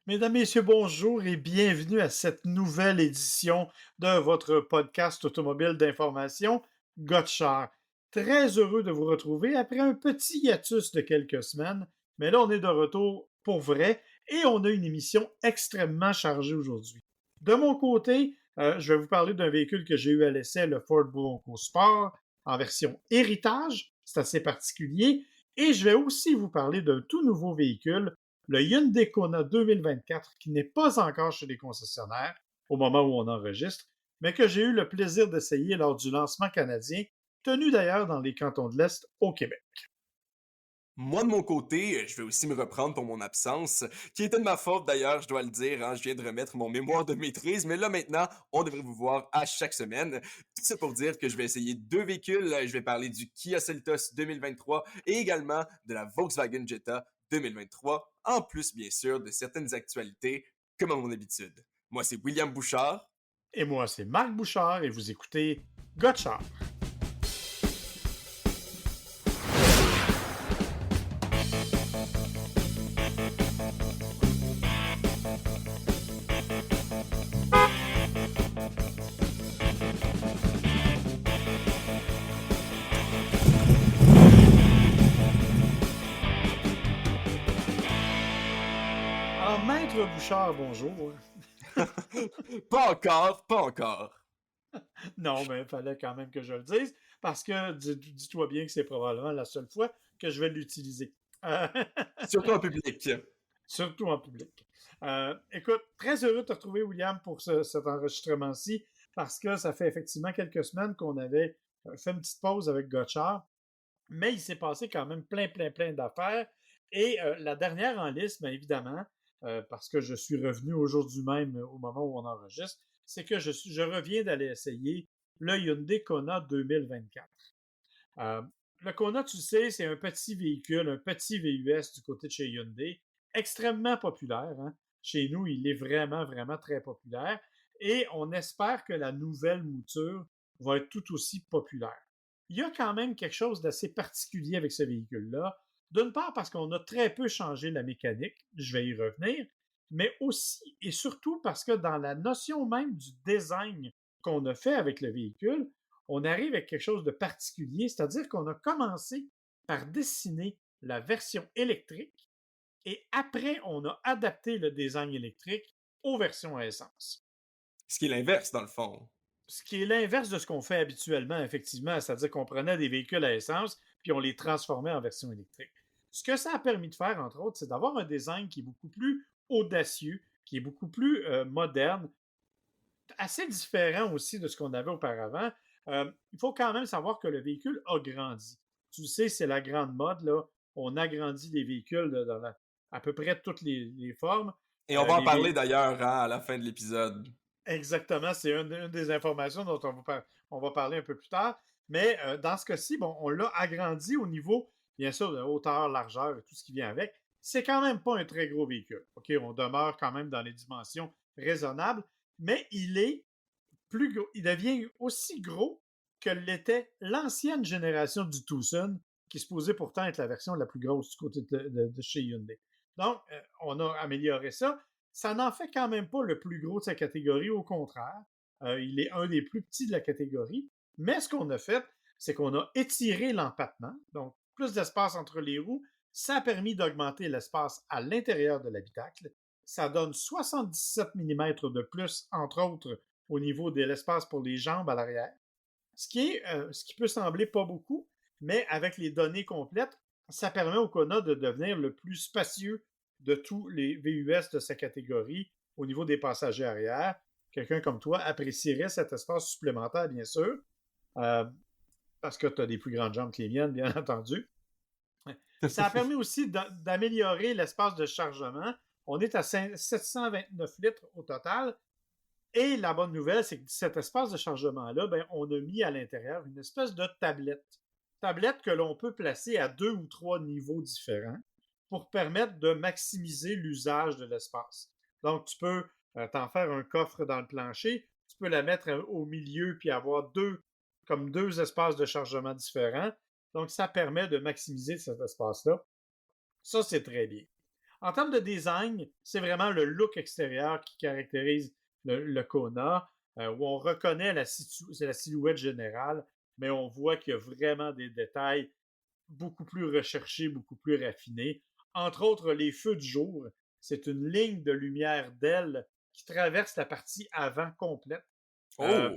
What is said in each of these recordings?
Mesdames, Messieurs, bonjour et bienvenue à cette nouvelle édition de votre podcast automobile d'information, Gotchar. Très heureux de vous retrouver après un petit hiatus de quelques semaines, mais là, on est de retour pour vrai et on a une émission extrêmement chargée aujourd'hui. De mon côté, je vais vous parler d'un véhicule que j'ai eu à l'essai, le Ford Bronco Sport, en version héritage, c'est assez particulier, et je vais aussi vous parler d'un tout nouveau véhicule, le Hyundai Kona 2024, qui n'est pas encore chez les concessionnaires au moment où on enregistre, mais que j'ai eu le plaisir d'essayer lors du lancement canadien, tenu d'ailleurs dans les cantons de l'Est au Québec. Moi, de mon côté, je vais aussi me reprendre pour mon absence, qui était de ma faute d'ailleurs, je dois le dire, hein, je viens de remettre mon mémoire de maîtrise, mais là maintenant, on devrait vous voir à chaque semaine. Tout ça pour dire que je vais essayer deux véhicules, je vais parler du Kia Seltos 2023 et également de la Volkswagen Jetta 2023, en plus bien sûr de certaines actualités, comme à mon habitude. Moi, c'est William Bouchard. Et moi, c'est Marc Bouchard et vous écoutez Gotchard. Alors, Maître Bouchard, bonjour. Pas encore, pas encore. Non, mais il fallait quand même que je le dise, parce que dis-toi bien que c'est probablement la seule fois que je vais l'utiliser. Euh, Surtout en public. Surtout en public. Écoute, très heureux de te retrouver, William, pour cet enregistrement-ci, parce que ça fait effectivement quelques semaines qu'on avait fait une petite pause avec Gotchard, mais il s'est passé quand même plein d'affaires. Et la dernière en liste, bien évidemment, parce que je suis revenu aujourd'hui même au moment où on enregistre, c'est que je reviens d'aller essayer le Hyundai Kona 2024. Euh, le Kona, tu sais, c'est un petit véhicule, un petit VUS du côté de chez Hyundai, extrêmement populaire. Hein. Chez nous, il est vraiment très populaire. Et on espère que la nouvelle mouture va être tout aussi populaire. Il y a quand même quelque chose d'assez particulier avec ce véhicule-là. D'une part parce qu'on a très peu changé la mécanique, je vais y revenir, mais aussi et surtout parce que dans la notion même du design qu'on a fait avec le véhicule, on arrive avec quelque chose de particulier, c'est-à-dire qu'on a commencé par dessiner la version électrique et après, on a adapté le design électrique aux versions à essence. Ce qui est l'inverse, dans le fond. Ce qui est l'inverse de ce qu'on fait habituellement, effectivement, c'est-à-dire qu'on prenait des véhicules à essence puis on les transformait en version électrique. Ce que ça a permis de faire, entre autres, c'est d'avoir un design qui est beaucoup plus audacieux, qui est beaucoup plus moderne, assez différent aussi de ce qu'on avait auparavant. Il faut quand même savoir que le véhicule a grandi. Tu sais, c'est la grande mode, là. On agrandit les véhicules dans à peu près toutes les formes. Et on va en Les parler vé- d'ailleurs hein, à la fin de l'épisode. Exactement, c'est une des informations dont on va parler un peu plus tard. Mais dans ce cas-ci, bon, on l'a agrandi au niveau, bien sûr, de hauteur, largeur et tout ce qui vient avec. C'est quand même pas un très gros véhicule. OK, on demeure quand même dans les dimensions raisonnables, mais il devient aussi gros que l'était l'ancienne génération du Tucson, qui se posait pourtant être la version la plus grosse du côté de chez Hyundai. Donc, on a amélioré ça. Ça n'en fait quand même pas le plus gros de sa catégorie, au contraire. Il est un des plus petits de la catégorie. Mais ce qu'on a fait, c'est qu'on a étiré l'empattement, donc plus d'espace entre les roues. Ça a permis d'augmenter l'espace à l'intérieur de l'habitacle. Ça donne 77 mm de plus, entre autres, au niveau de l'espace pour les jambes à l'arrière. Ce qui peut sembler pas beaucoup, mais avec les données complètes, ça permet au Kona de devenir le plus spacieux de tous les VUS de sa catégorie au niveau des passagers arrière. Quelqu'un comme toi apprécierait cet espace supplémentaire, bien sûr, euh, parce que tu as des plus grandes jambes que les miennes, bien entendu. Ça a permis aussi d'améliorer l'espace de chargement. On est à 729 litres au total. Et la bonne nouvelle, c'est que cet espace de chargement-là, ben, on a mis à l'intérieur une espèce de tablette. Tablette que l'on peut placer à 2 ou 3 niveaux différents pour permettre de maximiser l'usage de l'espace. Donc, tu peux t'en faire un coffre dans le plancher, tu peux la mettre au milieu puis avoir comme deux espaces de chargement différents. Donc, ça permet de maximiser cet espace-là. Ça, c'est très bien. En termes de design, c'est vraiment le look extérieur qui caractérise le Kona, où on reconnaît la silhouette générale, mais on voit qu'il y a vraiment des détails beaucoup plus recherchés, beaucoup plus raffinés. Entre autres, les feux du jour, c'est une ligne de lumière d'aile qui traverse la partie avant complète. Euh,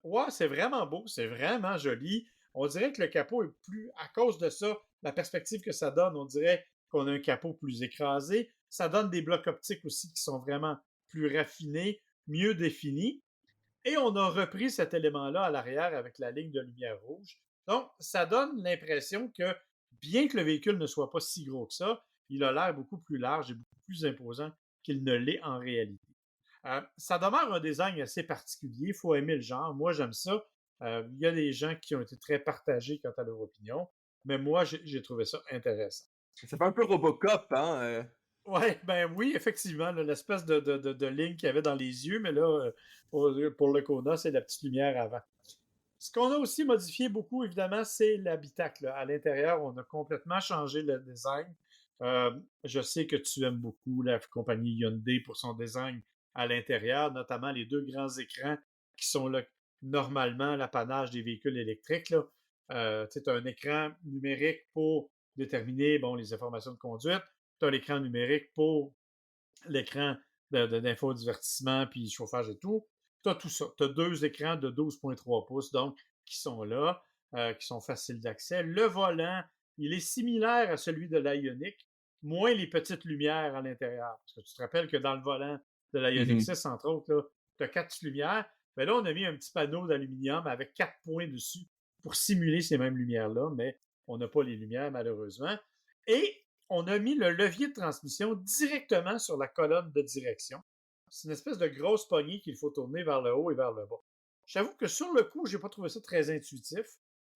Oh! Ouais, c'est vraiment beau, c'est vraiment joli. On dirait que le capot est plus, à cause de ça, la perspective que ça donne, on dirait qu'on a un capot plus écrasé. Ça donne des blocs optiques aussi qui sont vraiment plus raffinés, mieux définis. Et on a repris cet élément-là à l'arrière avec la ligne de lumière rouge. Donc, ça donne l'impression que, bien que le véhicule ne soit pas si gros que ça, il a l'air beaucoup plus large et beaucoup plus imposant qu'il ne l'est en réalité. Ça demeure un design assez particulier. Il faut aimer le genre. Moi, j'aime ça. Il y a des gens qui ont été très partagés quant à leur opinion, mais moi, j'ai trouvé ça intéressant. Ça fait un peu Robocop, hein? Ouais, ben oui, effectivement, l'espèce de ligne qu'il y avait dans les yeux, mais là, pour le Kona, c'est la petite lumière avant. Ce qu'on a aussi modifié beaucoup, évidemment, c'est l'habitacle. À l'intérieur, on a complètement changé le design. Je sais que tu aimes beaucoup la compagnie Hyundai pour son design à l'intérieur, notamment les deux grands écrans qui sont là, normalement l'apanage des véhicules électriques. Tu as un écran numérique pour déterminer bon, les informations de conduite. Tu as l'écran numérique pour l'écran d'infodivertissement, puis chauffage et tout. Tu as tout ça. Tu as deux écrans de 12,3 pouces, donc, qui sont là, qui sont faciles d'accès. Le volant, il est similaire à celui de l'Ioniq, moins les petites lumières à l'intérieur. Parce que tu te rappelles que dans le volant de l'Ioniq 6, entre autres, tu as 4 petites lumières. Mais là, on a mis un petit panneau d'aluminium avec 4 points dessus pour simuler ces mêmes lumières-là, mais on n'a pas les lumières, malheureusement. Et on a mis le levier de transmission directement sur la colonne de direction. C'est une espèce de grosse poignée qu'il faut tourner vers le haut et vers le bas. J'avoue que sur le coup, je n'ai pas trouvé ça très intuitif.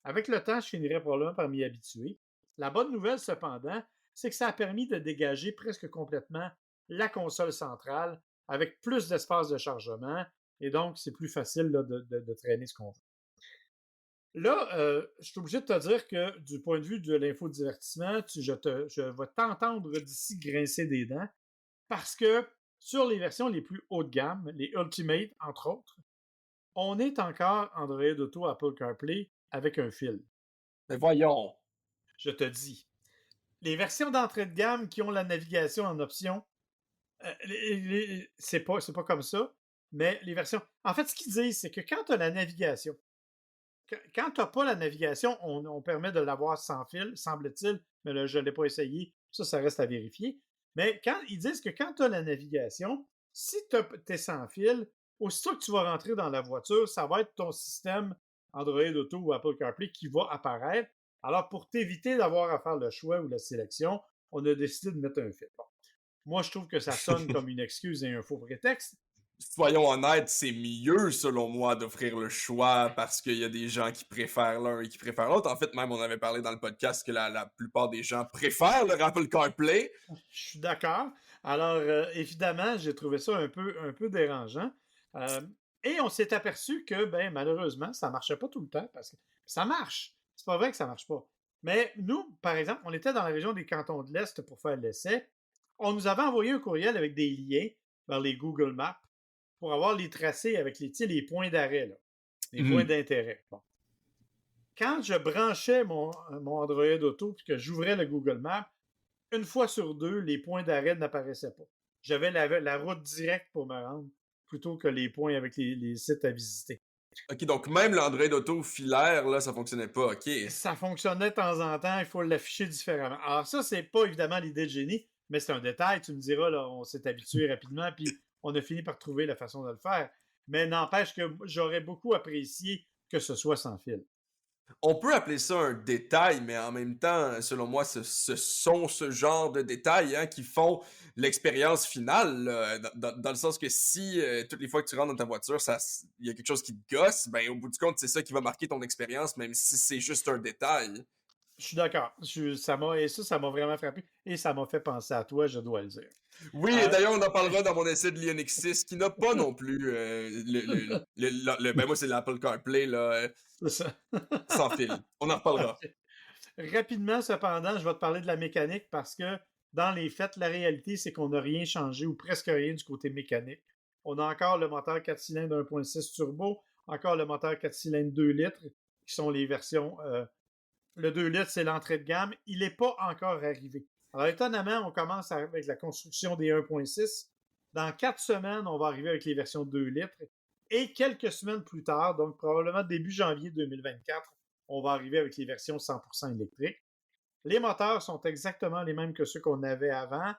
Avec le temps, je finirais probablement par m'y habituer. La bonne nouvelle, cependant, c'est que ça a permis de dégager presque complètement la console centrale avec plus d'espace de chargement, et donc c'est plus facile là, de traîner ce qu'on veut. Là, je suis obligé de te dire que du point de vue de l'infodivertissement, je vais t'entendre d'ici grincer des dents parce que sur les versions les plus haut de gamme, les Ultimate, entre autres, on est encore Android Auto Apple CarPlay avec un fil. Mais voyons! Je te dis. Les versions d'entrée de gamme qui ont la navigation en option, c'est pas comme ça, mais les versions... En fait, ce qu'ils disent, c'est que quand tu as la navigation, quand tu n'as pas la navigation, on permet de l'avoir sans fil, semble-t-il, mais là, je ne l'ai pas essayé. Ça reste à vérifier. Mais ils disent que quand tu as la navigation, si tu es sans fil, aussitôt que tu vas rentrer dans la voiture, ça va être ton système Android Auto ou Apple CarPlay qui va apparaître. Alors, pour t'éviter d'avoir à faire le choix ou la sélection, on a décidé de mettre un fil. Bon. Moi, je trouve que ça sonne comme une excuse et un faux prétexte. Soyons honnêtes, c'est mieux selon moi d'offrir le choix parce qu'il y a des gens qui préfèrent l'un et qui préfèrent l'autre. En fait, même on avait parlé dans le podcast que la plupart des gens préfèrent le Apple CarPlay. Je suis d'accord. Alors, évidemment, j'ai trouvé ça un peu dérangeant. Et on s'est aperçu que, ben, malheureusement, ça ne marchait pas tout le temps parce que ça marche. C'est pas vrai que ça ne marche pas. Mais nous, par exemple, on était dans la région des cantons de l'Est pour faire l'essai. On nous avait envoyé un courriel avec des liens vers les Google Maps pour avoir les tracés avec les points d'arrêt, là, les points d'intérêt. Bon. Quand je branchais mon Android Auto et que j'ouvrais le Google Maps, une fois sur deux, les points d'arrêt n'apparaissaient pas. J'avais la route directe pour me rendre plutôt que les points avec les sites à visiter. Ok, donc même l'Android Auto filaire, là, ça fonctionnait pas, ok. Ça fonctionnait de temps en temps, il faut l'afficher différemment. Alors ça, c'est pas évidemment l'idée de génie, mais c'est un détail, tu me diras, là, on s'est habitué rapidement, puis on a fini par trouver la façon de le faire. Mais n'empêche que j'aurais beaucoup apprécié que ce soit sans fil. On peut appeler ça un détail, mais en même temps, selon moi, ce sont ce genre de détails hein, qui font l'expérience finale, là, dans le sens que si toutes les fois que tu rentres dans ta voiture, il y a quelque chose qui te gosse, ben au bout du compte, c'est ça qui va marquer ton expérience, même si c'est juste un détail. Je suis d'accord. Ça m'a vraiment frappé. Et ça m'a fait penser à toi, je dois le dire. Oui, et d'ailleurs, on en parlera dans mon essai de l'Ioniq 6, qui n'a pas non plus ben moi, c'est l'Apple CarPlay, là, C'est ça. sans fil. On en reparlera. Rapidement, cependant, je vais te parler de la mécanique parce que dans les faits, la réalité, c'est qu'on n'a rien changé ou presque rien du côté mécanique. On a encore le moteur 4 cylindres 1.6 turbo, encore le moteur 4 cylindres 2 litres, qui sont les versions. Le 2 litres, c'est l'entrée de gamme. Il n'est pas encore arrivé. Alors, étonnamment, on commence avec la construction des 1.6. Dans 4 semaines, on va arriver avec les versions 2 litres. Et quelques semaines plus tard, donc probablement début janvier 2024, on va arriver avec les versions 100% électriques. Les moteurs sont exactement les mêmes que ceux qu'on avait avant.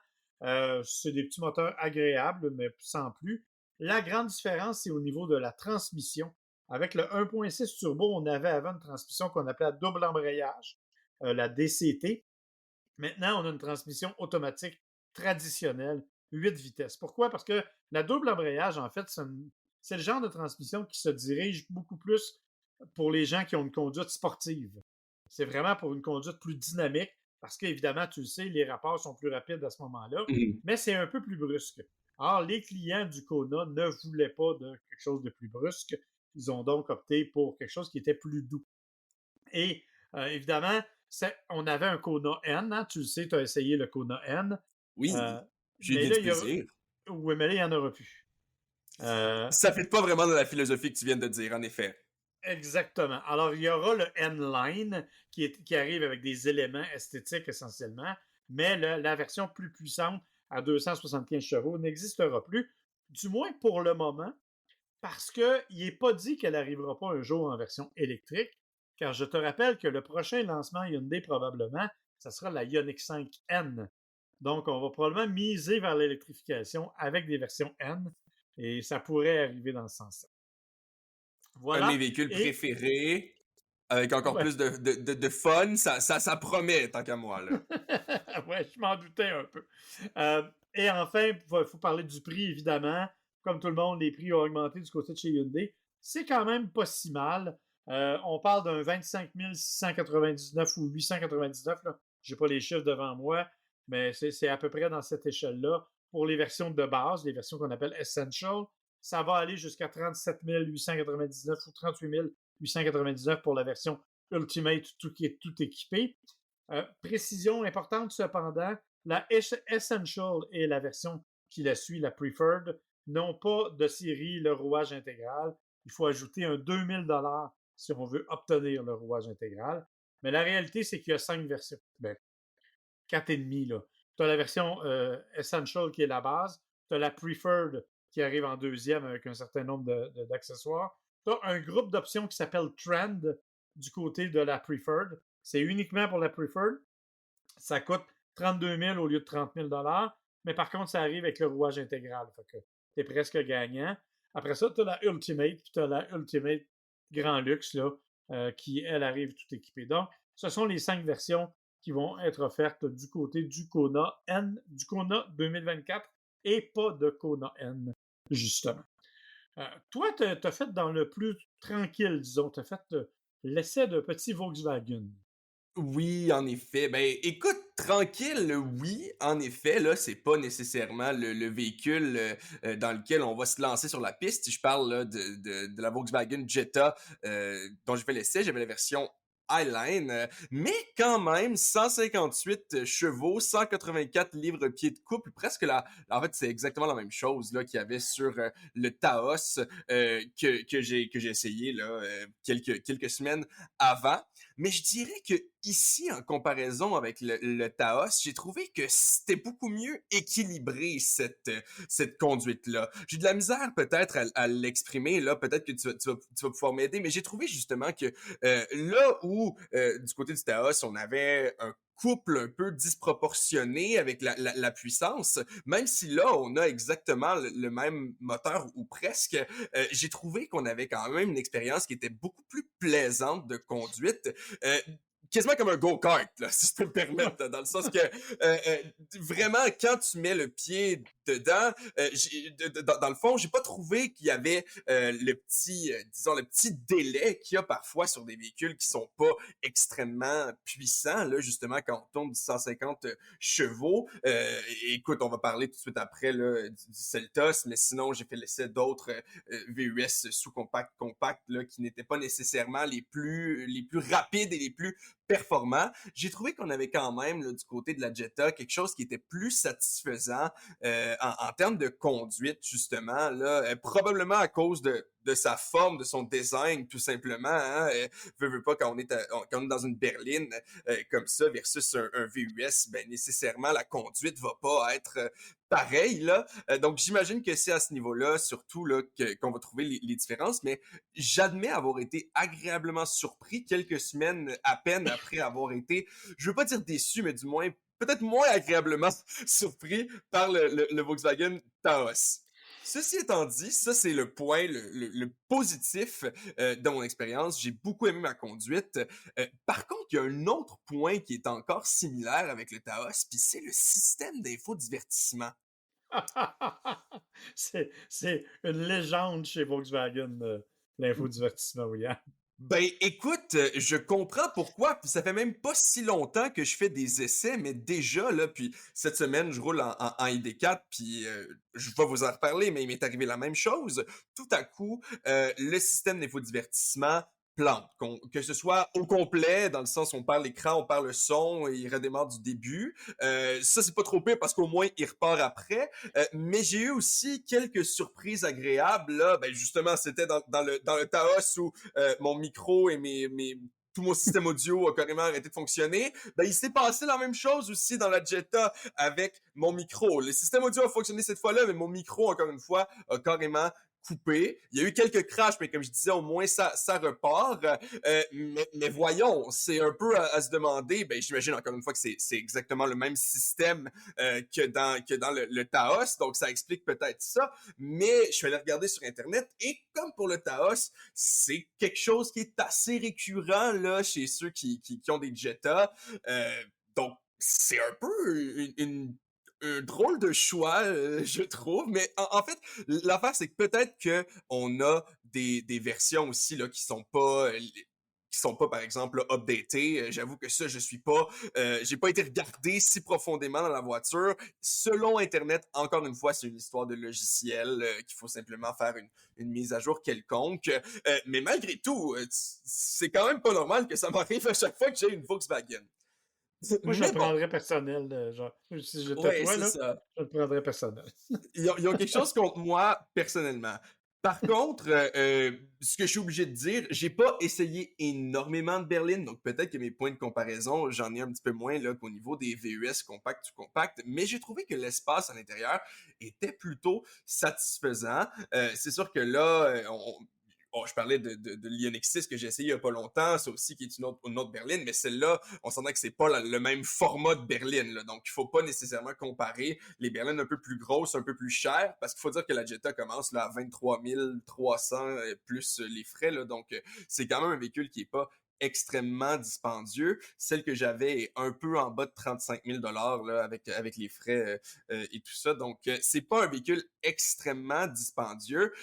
C'est des petits moteurs agréables, mais sans plus. La grande différence, c'est au niveau de la transmission. Avec le 1.6 turbo, on avait avant une transmission qu'on appelait à double embrayage, la DCT. Maintenant, on a une transmission automatique traditionnelle, 8 vitesses. Pourquoi? Parce que la double embrayage, en fait, c'est le genre de transmission qui se dirige beaucoup plus pour les gens qui ont une conduite sportive. C'est vraiment pour une conduite plus dynamique, parce qu'évidemment, tu le sais, les rapports sont plus rapides à ce moment-là, mais c'est un peu plus brusque. Or, les clients du Kona ne voulaient pas de quelque chose de plus brusque. Ils ont donc opté pour quelque chose qui était plus doux. Et évidemment, on avait un Kona N, hein, tu le sais, tu as essayé le Kona N. Oui, j'ai Mais bien là, du plaisir. oui, mais là, il n'y en aura plus. Ça fait pas vraiment dans la philosophie que tu viens de dire, en effet. Exactement. Alors, il y aura le N-Line qui arrive avec des éléments esthétiques essentiellement, mais la version plus puissante à 275 chevaux n'existera plus, du moins pour le moment, parce qu'il n'est pas dit qu'elle n'arrivera pas un jour en version électrique, car je te rappelle que le prochain lancement Hyundai, probablement, ça sera la Ioniq 5N. Donc, on va probablement miser vers l'électrification avec des versions N, et ça pourrait arriver dans ce sens-là. Un de mes Voilà. véhicules Et préférés, avec encore ouais. plus de fun, ça promet, tant qu'à moi, là. Ouais, je m'en doutais un peu. Et enfin, il faut parler du prix, évidemment. Comme tout le monde, les prix ont augmenté du côté de chez Hyundai. C'est quand même pas si mal. On parle d'un 25 699 ou 899. Je n'ai pas les chiffres devant moi, mais c'est à peu près dans cette échelle-là. Pour les versions de base, les versions qu'on appelle Essential, ça va aller jusqu'à 37 899 ou 38 899 pour la version Ultimate, qui est tout équipé. Précision importante cependant, la Essential et la version qui la suit, la Preferred, n'ont pas de série le rouage intégral. Il faut ajouter un 2000 $ si on veut obtenir le rouage intégral. Mais la réalité, c'est qu'il y a 5 versions. Ben, 4,5 là. Tu as la version Essential qui est la base. Tu as la Preferred qui arrive en deuxième avec un certain nombre d'accessoires. Tu as un groupe d'options qui s'appelle Trend du côté de la Preferred. C'est uniquement pour la Preferred. Ça coûte 32 000 au lieu de 30 000 $, mais par contre, ça arrive avec le rouage intégral. Fait que tu es presque gagnant. Après ça, tu as la Ultimate, puis tu as la Ultimate Grand Luxe, là, qui, elle, arrive tout équipée. Donc, ce sont les 5 versions qui vont être offertes du côté du Kona N, du Kona 2024, et pas de Kona N, justement. Toi, tu as fait dans le plus tranquille, disons, tu as fait l'essai d'un petit Volkswagen. Oui, en effet. Ben, écoute, tranquille, oui, en effet, là, c'est pas nécessairement le véhicule dans lequel on va se lancer sur la piste. Je parle là, de la Volkswagen Jetta dont j'ai fait l'essai. J'avais la version Highline, mais quand même 158 chevaux, 184 livres-pieds de couple, presque en fait, c'est exactement la même chose là qu'il y avait sur le Taos que j'ai essayé là quelques semaines avant. Mais je dirais que ici, en comparaison avec le Taos, j'ai trouvé que c'était beaucoup mieux équilibré cette conduite-là. J'ai de la misère peut-être à l'exprimer, là, peut-être que tu vas pouvoir m'aider, mais j'ai trouvé justement que là où du côté du Taos, on avait un couple un peu disproportionné avec la puissance, même si là, on a exactement le même moteur ou presque, j'ai trouvé qu'on avait quand même une expérience qui était beaucoup plus plaisante de conduite. Euh, Quasiment comme un go-kart, là, si je peux me permettre, dans le sens que vraiment, quand tu mets le pied dedans, dans le fond, j'ai pas trouvé qu'il y avait disons, le petit délai qu'il y a parfois sur des véhicules qui sont pas extrêmement puissants, là, justement, quand on tombe du 150 chevaux. Écoute, on va parler tout de suite après là, du Seltos, mais sinon, j'ai fait l'essai d'autres VUS sous-compact, compact, là, qui n'étaient pas nécessairement les plus rapides et les plus performant. J'ai trouvé qu'on avait quand même, là, du côté de la Jetta, quelque chose qui était plus satisfaisant en termes de conduite, justement, là, probablement à cause de sa forme, de son design, tout simplement. Hein, veut pas, quand on est dans une berline comme ça versus un VUS, ben nécessairement, la conduite va pas être pareille, là. Donc, j'imagine que c'est à ce niveau-là, surtout, là, qu'on va trouver les différences, mais j'admets avoir été agréablement surpris quelques semaines à peine après avoir été, je veux pas dire déçu, mais du moins peut-être moins agréablement surpris par le Volkswagen Taos. Ceci étant dit, ça c'est le point, le positif de mon expérience. J'ai beaucoup aimé ma conduite. Par contre, il y a un autre point qui est encore similaire avec le Taos, puis c'est le système d'infodivertissement. C'est une légende chez Volkswagen, l'infodivertissement, William. Ben, écoute, je comprends pourquoi, puis ça fait même pas si longtemps que je fais des essais, mais déjà, là, puis cette semaine, je roule en ID4, puis je vais vous en reparler, mais il m'est arrivé la même chose. Tout à coup, le système d'infodivertissement plante, que ce soit au complet, dans le sens où on perd l'écran, on perd le son, et il redémarre du début. Ça, c'est pas trop pire parce qu'au moins, il repart après. Mais j'ai eu aussi quelques surprises agréables, là. Ben, justement, c'était dans le Taos où mon micro et tout mon système audio a carrément arrêté de fonctionner. Ben, il s'est passé la même chose aussi dans la Jetta avec mon micro. Le système audio a fonctionné cette fois-là, mais mon micro, encore une fois, a carrément coupé. Il y a eu quelques crashs, mais comme je disais, au moins ça repart. Mais voyons, c'est un peu à se demander, ben j'imagine encore une fois que c'est exactement le même système que dans le Taos, donc ça explique peut-être ça, mais je suis allé regarder sur Internet, et comme pour le Taos, c'est quelque chose qui est assez récurrent là, chez ceux qui ont des Jetta, donc c'est un peu un drôle de choix, je trouve, mais en fait, l'affaire, c'est que peut-être qu'on a des versions aussi là, qui sont pas, par exemple, updatées. J'avoue que ça, j'ai pas été regardé si profondément dans la voiture. Selon Internet, encore une fois, c'est une histoire de logiciel qu'il faut simplement faire une mise à jour quelconque. Mais malgré tout, c'est quand même pas normal que ça m'arrive à chaque fois que j'ai une Volkswagen. Moi, je le Mais bon, prendrais personnel, genre, si j'étais ouais, toi, c'est là, ça. je le prendrais personnel. Ils ont quelque chose contre moi, personnellement. Par contre, ce que je suis obligé de dire, j'ai pas essayé énormément de berlines, donc peut-être que mes points de comparaison, j'en ai un petit peu moins là qu'au niveau des VUS compacts ou compacts, mais j'ai trouvé que l'espace à l'intérieur était plutôt satisfaisant. C'est sûr que là, je parlais de l'Ioniq 6 que j'ai essayé il y a pas longtemps, ça aussi qui est une autre berline, mais celle-là, on s'entend que c'est pas le même format de berline, là, donc il faut pas nécessairement comparer les berlines un peu plus grosses, un peu plus chères, parce qu'il faut dire que la Jetta commence là, à 23 300 plus les frais, là, donc c'est quand même un véhicule qui est pas extrêmement dispendieux. Celle que j'avais est un peu en bas de 35 000 là, avec les frais et tout ça. Donc, c'est pas un véhicule extrêmement dispendieux.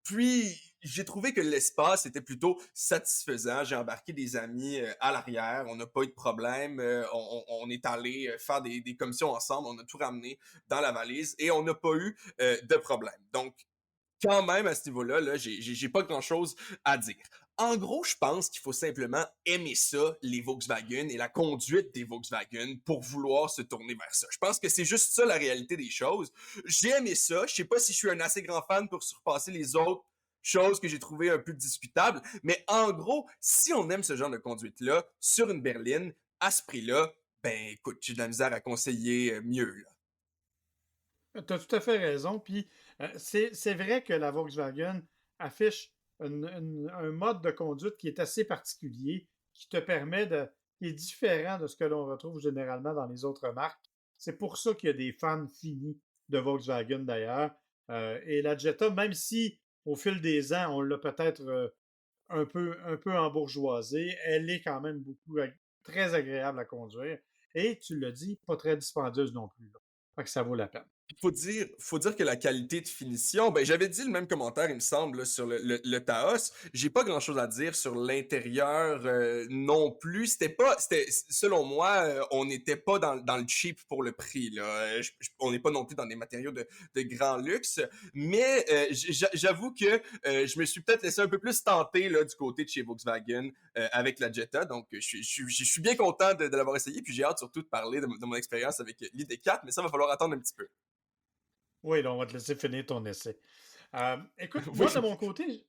Puis, j'ai trouvé que l'espace était plutôt satisfaisant. J'ai embarqué des amis à l'arrière. On n'a pas eu de problème. On est allé faire des commissions ensemble. On a tout ramené dans la valise et on n'a pas eu de problème. Donc, quand même, à ce niveau-là, là, j'ai pas grand-chose à dire. En gros, je pense qu'il faut simplement aimer ça, les Volkswagen et la conduite des Volkswagen pour vouloir se tourner vers ça. Je pense que c'est juste ça la réalité des choses. J'ai aimé ça. Je sais pas si je suis un assez grand fan pour surpasser les autres choses que j'ai trouvées un peu discutables, mais en gros, si on aime ce genre de conduite-là, sur une berline, à ce prix-là, ben écoute, j'ai de la misère à conseiller mieux, là. Tu as tout à fait raison. Puis c'est vrai que la Volkswagen affiche un mode de conduite qui est assez particulier, qui te permet qui est différent de ce que l'on retrouve généralement dans les autres marques. C'est pour ça qu'il y a des fans finis de Volkswagen d'ailleurs. Et la Jetta, même si au fil des ans, on l'a peut-être un peu embourgeoisée, elle est quand même très agréable à conduire. Et tu l'as dit, pas très dispendieuse non plus, là. Fait que ça vaut la peine. Faut dire que la qualité de finition, ben, j'avais dit le même commentaire, il me semble, là, sur le Taos. J'ai pas grand-chose à dire sur l'intérieur non plus. Selon moi, on n'était pas dans le cheap pour le prix, là. On n'est pas non plus dans des matériaux de grand luxe. Mais j'avoue que je me suis peut-être laissé un peu plus tenter là, du côté de chez Volkswagen avec la Jetta. Donc, je suis bien content de l'avoir essayé. Puis j'ai hâte surtout de parler de mon expérience avec l'ID4, mais ça va falloir attendre un petit peu. Oui, là, on va te laisser finir ton essai. Écoute, moi, de Oui. mon côté,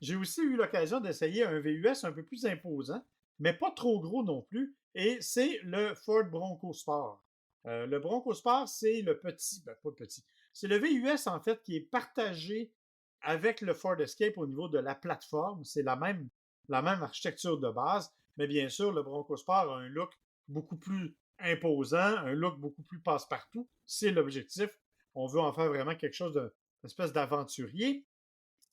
j'ai aussi eu l'occasion d'essayer un VUS un peu plus imposant, mais pas trop gros non plus, et c'est le Ford Bronco Sport. Le Bronco Sport, c'est le petit, ben pas le petit, c'est le VUS en fait qui est partagé avec le Ford Escape au niveau de la plateforme. C'est la même architecture de base, mais bien sûr, le Bronco Sport a un look beaucoup plus imposant, un look beaucoup plus passe-partout. C'est l'objectif. On veut en faire vraiment quelque chose d'une espèce d'aventurier.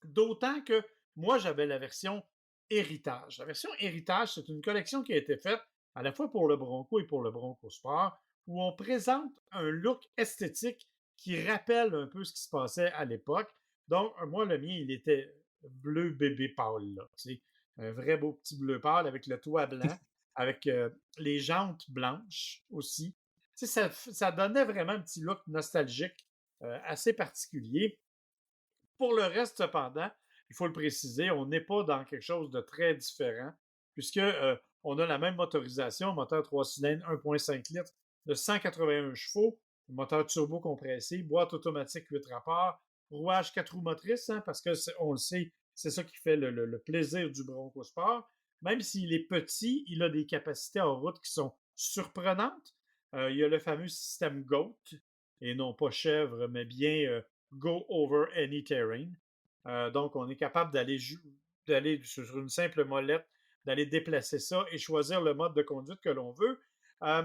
D'autant que moi, j'avais la version Héritage. La version Héritage, c'est une collection qui a été faite à la fois pour le Bronco et pour le Bronco Sport, où on présente un look esthétique qui rappelle un peu ce qui se passait à l'époque. Donc, moi, le mien, il était bleu bébé pâle, là, tu sais, un vrai beau petit bleu pâle avec le toit blanc, avec les jantes blanches aussi. Tu sais, ça donnait vraiment un petit look nostalgique assez particulier. Pour le reste, cependant, il faut le préciser, on n'est pas dans quelque chose de très différent, puisque on a la même motorisation, moteur 3 cylindres 1,5 litres de 181 chevaux, moteur turbo compressé, boîte automatique 8 rapports, rouage 4 roues motrices, hein, parce que on le sait, c'est ça qui fait le plaisir du Bronco Sport. Même s'il est petit, il a des capacités en route qui sont surprenantes. Il y a le fameux système GOAT, et non pas chèvre, mais bien Go Over Any Terrain. Donc, on est capable d'aller sur une simple molette, d'aller déplacer ça et choisir le mode de conduite que l'on veut. Euh,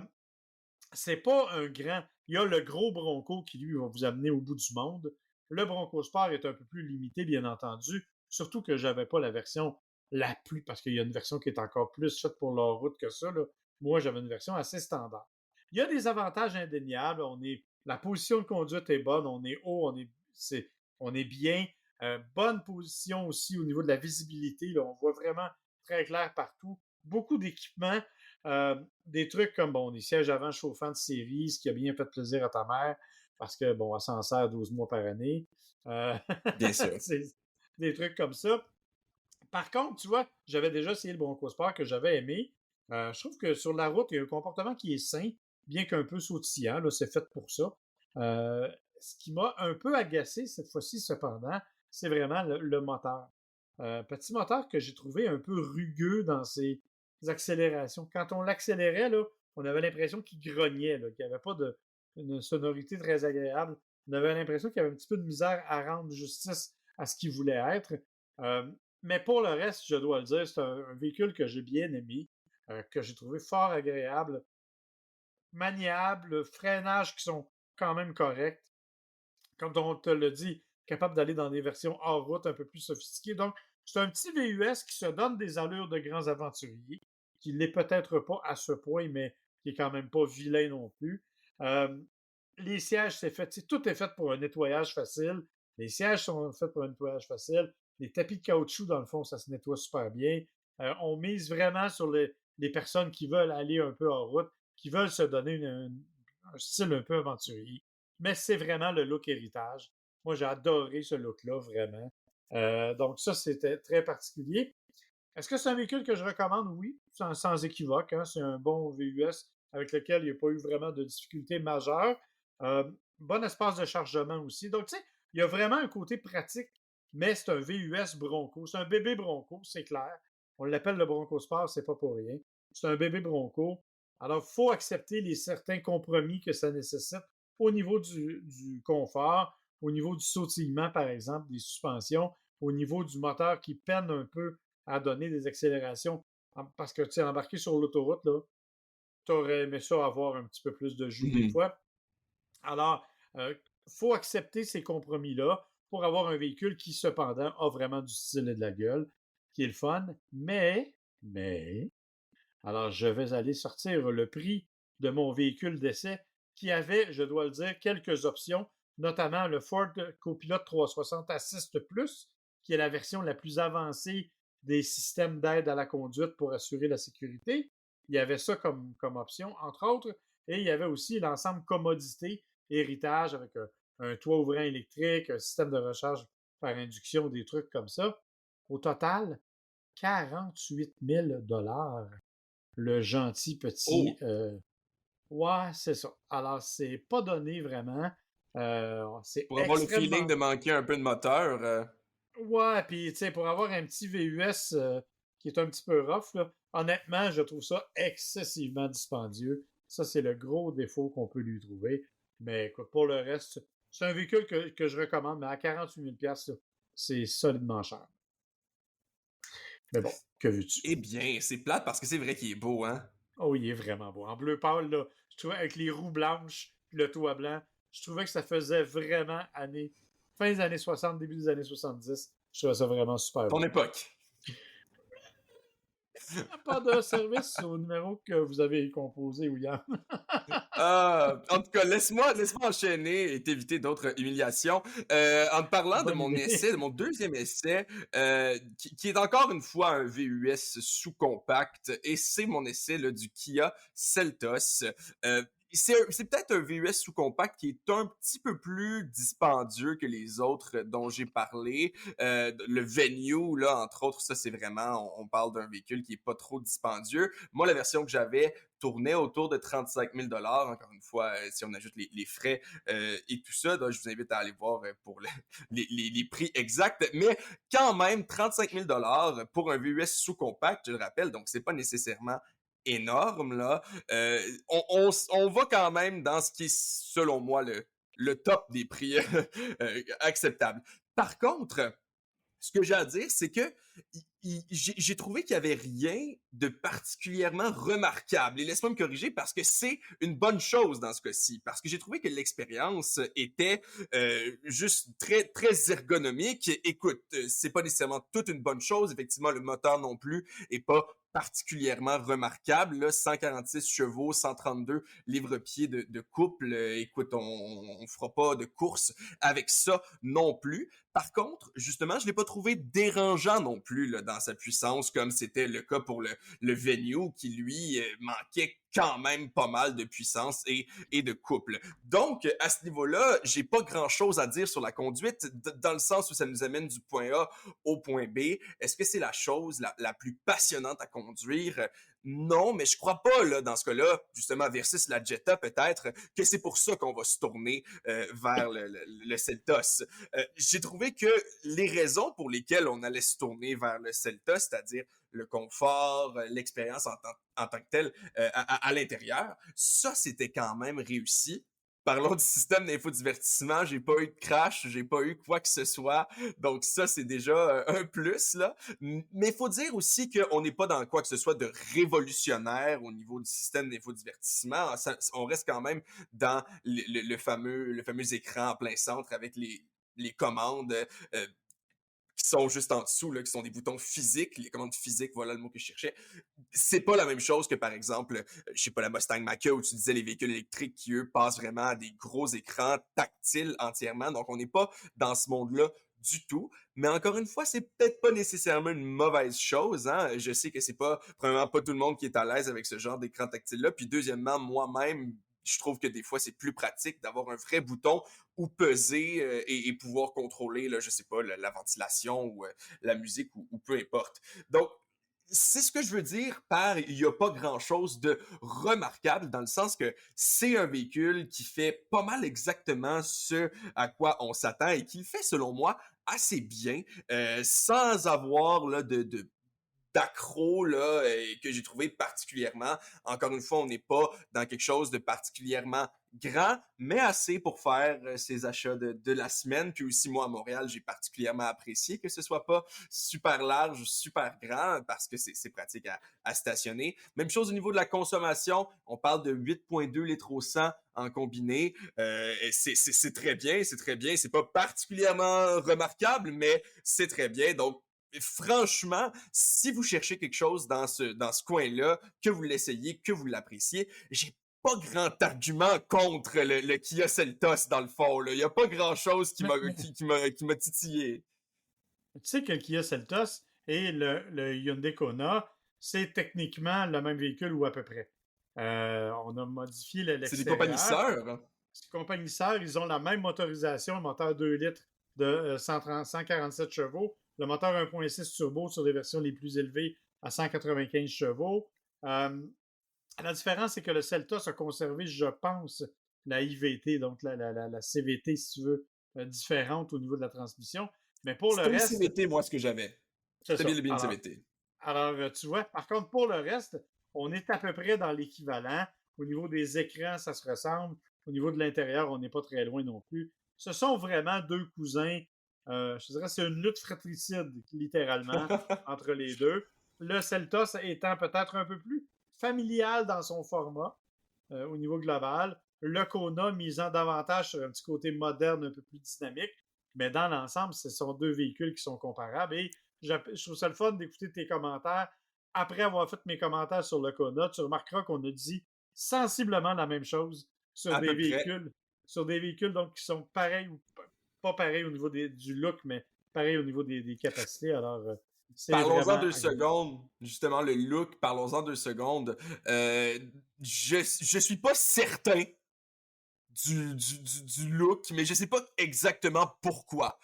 c'est pas un grand. Il y a le gros Bronco qui, lui, va vous amener au bout du monde. Le Bronco Sport est un peu plus limité, bien entendu. Surtout que j'avais pas la version la plus, parce qu'il y a une version qui est encore plus faite pour la route que ça. Là. Moi, j'avais une version assez standard. Il y a des avantages indéniables. La position de conduite est bonne, on est haut, on est bien. Bonne position aussi au niveau de la visibilité. Là, on voit vraiment très clair partout. Beaucoup d'équipements. Des trucs comme bon, des sièges avant chauffants de série, ce qui a bien fait plaisir à ta mère, parce que bon, elle s'en sert 12 mois par année. Euh, Bien sûr. c'est des trucs comme ça. Par contre, tu vois, j'avais déjà essayé le Bronco Sport que j'avais aimé. Je trouve que sur la route, il y a un comportement qui est sain, bien qu'un peu sautillant. Là, c'est fait pour ça. Ce qui m'a un peu agacé cette fois-ci, cependant, c'est vraiment le moteur. Petit moteur que j'ai trouvé un peu rugueux dans ses accélérations. Quand on l'accélérait, là, on avait l'impression qu'il grognait, qu'il n'y avait pas une sonorité très agréable. On avait l'impression qu'il y avait un petit peu de misère à rendre justice à ce qu'il voulait être. Euh, mais pour le reste, je dois le dire, c'est un véhicule que j'ai bien aimé, que j'ai trouvé fort agréable, maniable, freinages qui sont quand même corrects. Comme on te le dit, capable d'aller dans des versions hors route un peu plus sophistiquées. Donc, c'est un petit VUS qui se donne des allures de grands aventuriers, qui ne l'est peut-être pas à ce point, mais qui est quand même pas vilain non plus. Euh, les sièges, tout est fait pour un nettoyage facile. Les sièges sont faits pour un nettoyage facile. Les tapis de caoutchouc, dans le fond, ça se nettoie super bien. On mise vraiment sur les personnes qui veulent aller un peu en route, qui veulent se donner un style un peu aventurier. Mais c'est vraiment le look héritage. Moi, j'ai adoré ce look-là, vraiment. Donc, ça, c'était très particulier. Est-ce que c'est un véhicule que je recommande? Oui, sans équivoque. Hein. C'est un bon VUS avec lequel il n'y a pas eu vraiment de difficultés majeures. Euh, bon espace de chargement aussi. Donc, tu sais, il y a vraiment un côté pratique, mais c'est un VUS Bronco. C'est un bébé Bronco, c'est clair. On l'appelle le Bronco Sport, c'est pas pour rien. C'est un bébé Bronco. Alors, il faut accepter les certains compromis que ça nécessite au niveau du confort, au niveau du sautillement, par exemple, des suspensions, au niveau du moteur qui peine un peu à donner des accélérations. Parce que, tu sais, embarquer sur l'autoroute, là, tu aurais aimé ça avoir un petit peu plus de jus des Mhm. fois. Alors, il faut accepter ces compromis-là pour avoir un véhicule qui, cependant, a vraiment du style et de la gueule, qui est le fun. Alors je vais aller sortir le prix de mon véhicule d'essai qui avait, je dois le dire, quelques options notamment le Ford Copilot 360 Assist Plus, qui est la version la plus avancée des systèmes d'aide à la conduite pour assurer la sécurité. Il y avait ça comme option, entre autres. Et il y avait aussi l'ensemble commodité, héritage avec un toit ouvrant électrique, un système de recharge par induction, des trucs comme ça. Au total, 48 000 le gentil petit. Oh! Ouais, c'est ça. Alors, c'est pas donné vraiment. C'est Pour avoir le feeling extrêmement. de manquer un peu de moteur. Ouais, puis tu sais, pour avoir un petit VUS qui est un petit peu rough, là, honnêtement, je trouve ça excessivement dispendieux. Ça, c'est le gros défaut qu'on peut lui trouver. Mais écoute, pour le reste, c'est un véhicule que je recommande, mais à 48 000 là, c'est solidement cher. Mais bon, que veux-tu? Eh bien, c'est plate parce que c'est vrai qu'il est beau, hein? Oh, il est vraiment beau. En bleu pâle, là, je trouvais avec les roues blanches, le toit blanc, je trouvais que ça faisait vraiment fin des années 60, début des années 70. Je trouvais ça vraiment super Ton beau. époque. Pas de service au numéro que vous avez composé, William. En tout cas, laisse-moi enchaîner et t'éviter d'autres humiliations. En te parlant de Bonne mon idée. essai, de mon deuxième essai, qui est encore une fois un VUS sous-compact, et c'est mon essai là, du Kia Seltos. Euh, c'est peut-être un VUS sous-compact qui est un petit peu plus dispendieux que les autres dont j'ai parlé. Le Venue, là, entre autres, ça c'est vraiment, on parle d'un véhicule qui est pas trop dispendieux. Moi, la version que j'avais, tournait autour de 35 000 encore une fois, si on ajoute les frais et tout ça. Donc, je vous invite à aller voir pour les prix exacts. Mais quand même, 35 000 pour un VUS sous-compact, je le rappelle, donc c'est pas nécessairement énorme, là. On va quand même dans ce qui est, selon moi, le top des prix acceptables. Par contre, ce que j'ai à dire, c'est que j'ai trouvé qu'il n'y avait rien de particulièrement remarquable. Et laisse-moi me corriger parce que c'est une bonne chose dans ce cas-ci. Parce que j'ai trouvé que l'expérience était juste très, très ergonomique. Écoute, c'est pas nécessairement toute une bonne chose. Effectivement, le moteur non plus est pas particulièrement remarquable. Là, 146 chevaux, 132 livres-pieds de couple. Écoute, on fera pas de course avec ça non plus. Par contre, justement, je l'ai pas trouvé dérangeant non plus là, dans sa puissance, comme c'était le cas pour le Venue, qui lui manquait quand même pas mal de puissance et de couple. Donc, à ce niveau-là, j'ai pas grand-chose à dire sur la conduite, dans le sens où ça nous amène du point A au point B. Est-ce que c'est la chose la plus passionnante à conduire? Non, mais je crois pas, là, dans ce cas-là, justement, versus la Jetta, peut-être, que c'est pour ça qu'on va se tourner vers le Seltos. J'ai trouvé que les raisons pour lesquelles on allait se tourner vers le Seltos, c'est-à-dire le confort, l'expérience en tant que telle à l'intérieur, ça, c'était quand même réussi. Parlons du système d'infodivertissement, j'ai pas eu de crash, j'ai pas eu quoi que ce soit, donc ça c'est déjà un plus là. Mais il faut dire aussi qu'on n'est pas dans quoi que ce soit de révolutionnaire au niveau du système d'infodivertissement. On reste quand même dans le fameux écran en plein centre avec les commandes qui sont juste en dessous, là, qui sont des boutons physiques, les commandes physiques, voilà le mot que je cherchais. C'est pas la même chose que, par exemple, je sais pas, la Mustang Mach-E, où tu disais les véhicules électriques qui, eux, passent vraiment à des gros écrans tactiles entièrement. Donc, on n'est pas dans ce monde-là du tout. Mais encore une fois, c'est peut-être pas nécessairement une mauvaise chose. Hein? Je sais que c'est pas, premièrement, pas tout le monde qui est à l'aise avec ce genre d'écran tactile-là. Puis deuxièmement, moi-même, je trouve que des fois, c'est plus pratique d'avoir un vrai bouton où peser et pouvoir contrôler, là, je sais pas, la ventilation ou la musique ou peu importe. Donc, c'est ce que je veux dire par il n'y a pas grand-chose de remarquable dans le sens que c'est un véhicule qui fait pas mal exactement ce à quoi on s'attend et qui le fait, selon moi, assez bien, sans avoir là, d'accro là que j'ai trouvé particulièrement. Encore une fois, on n'est pas dans quelque chose de particulièrement grand, mais assez pour faire ses achats de la semaine. Puis aussi, moi, à Montréal, j'ai particulièrement apprécié que ce soit pas super large, super grand, parce que c'est pratique à stationner. Même chose au niveau de la consommation. On parle de 8,2 litres au 100 en combiné. C'est très bien, c'est très bien. C'est pas particulièrement remarquable, mais c'est très bien. Donc, franchement, si vous cherchez quelque chose dans ce coin-là, que vous l'essayiez, que vous l'appréciez, j'ai pas grand argument contre le Kia Seltos, dans le fond, là. Il y a pas grand-chose Mais, mais qui m'a titillé. tu sais que le Kia Seltos et le Hyundai Kona, c'est techniquement le même véhicule ou à peu près. On a modifié C'est des compagnies l'extérieur. sœurs, hein. Ces compagnies sœurs, ils ont la même motorisation, un moteur 2 litres de 147 chevaux, le moteur 1.6 turbo sur les versions les plus élevées à 195 chevaux. La différence, c'est que le Celtos a conservé, je pense, la IVT, donc la CVT, si tu veux, différente au niveau de la transmission. Mais pour le C'était une reste, CVT, moi, ce que j'avais. c'est C'était ça. bien une CVT. Alors, tu vois, par contre, pour le reste, on est à peu près dans l'équivalent. Au niveau des écrans, ça se ressemble. Au niveau de l'intérieur, on n'est pas très loin non plus. Ce sont vraiment deux cousins. Je dirais que c'est une lutte fratricide, littéralement, entre les deux. Le Celtos étant peut-être un peu plus familial dans son format au niveau global. Le Kona misant davantage sur un petit côté moderne, un peu plus dynamique. Mais dans l'ensemble, ce sont deux véhicules qui sont comparables. Et je trouve ça le fun d'écouter tes commentaires. Après avoir fait mes commentaires sur le Kona, tu remarqueras qu'on a dit sensiblement la même chose sur À des peu près. véhicules, donc qui sont pareils ou pas pareils au niveau du look, mais pareils au niveau des capacités. Alors, c'est Parlons-en vraiment deux agréable. secondes. Justement, le look, parlons-en 2 secondes. Euh, je suis pas certain du look, mais je sais pas exactement pourquoi.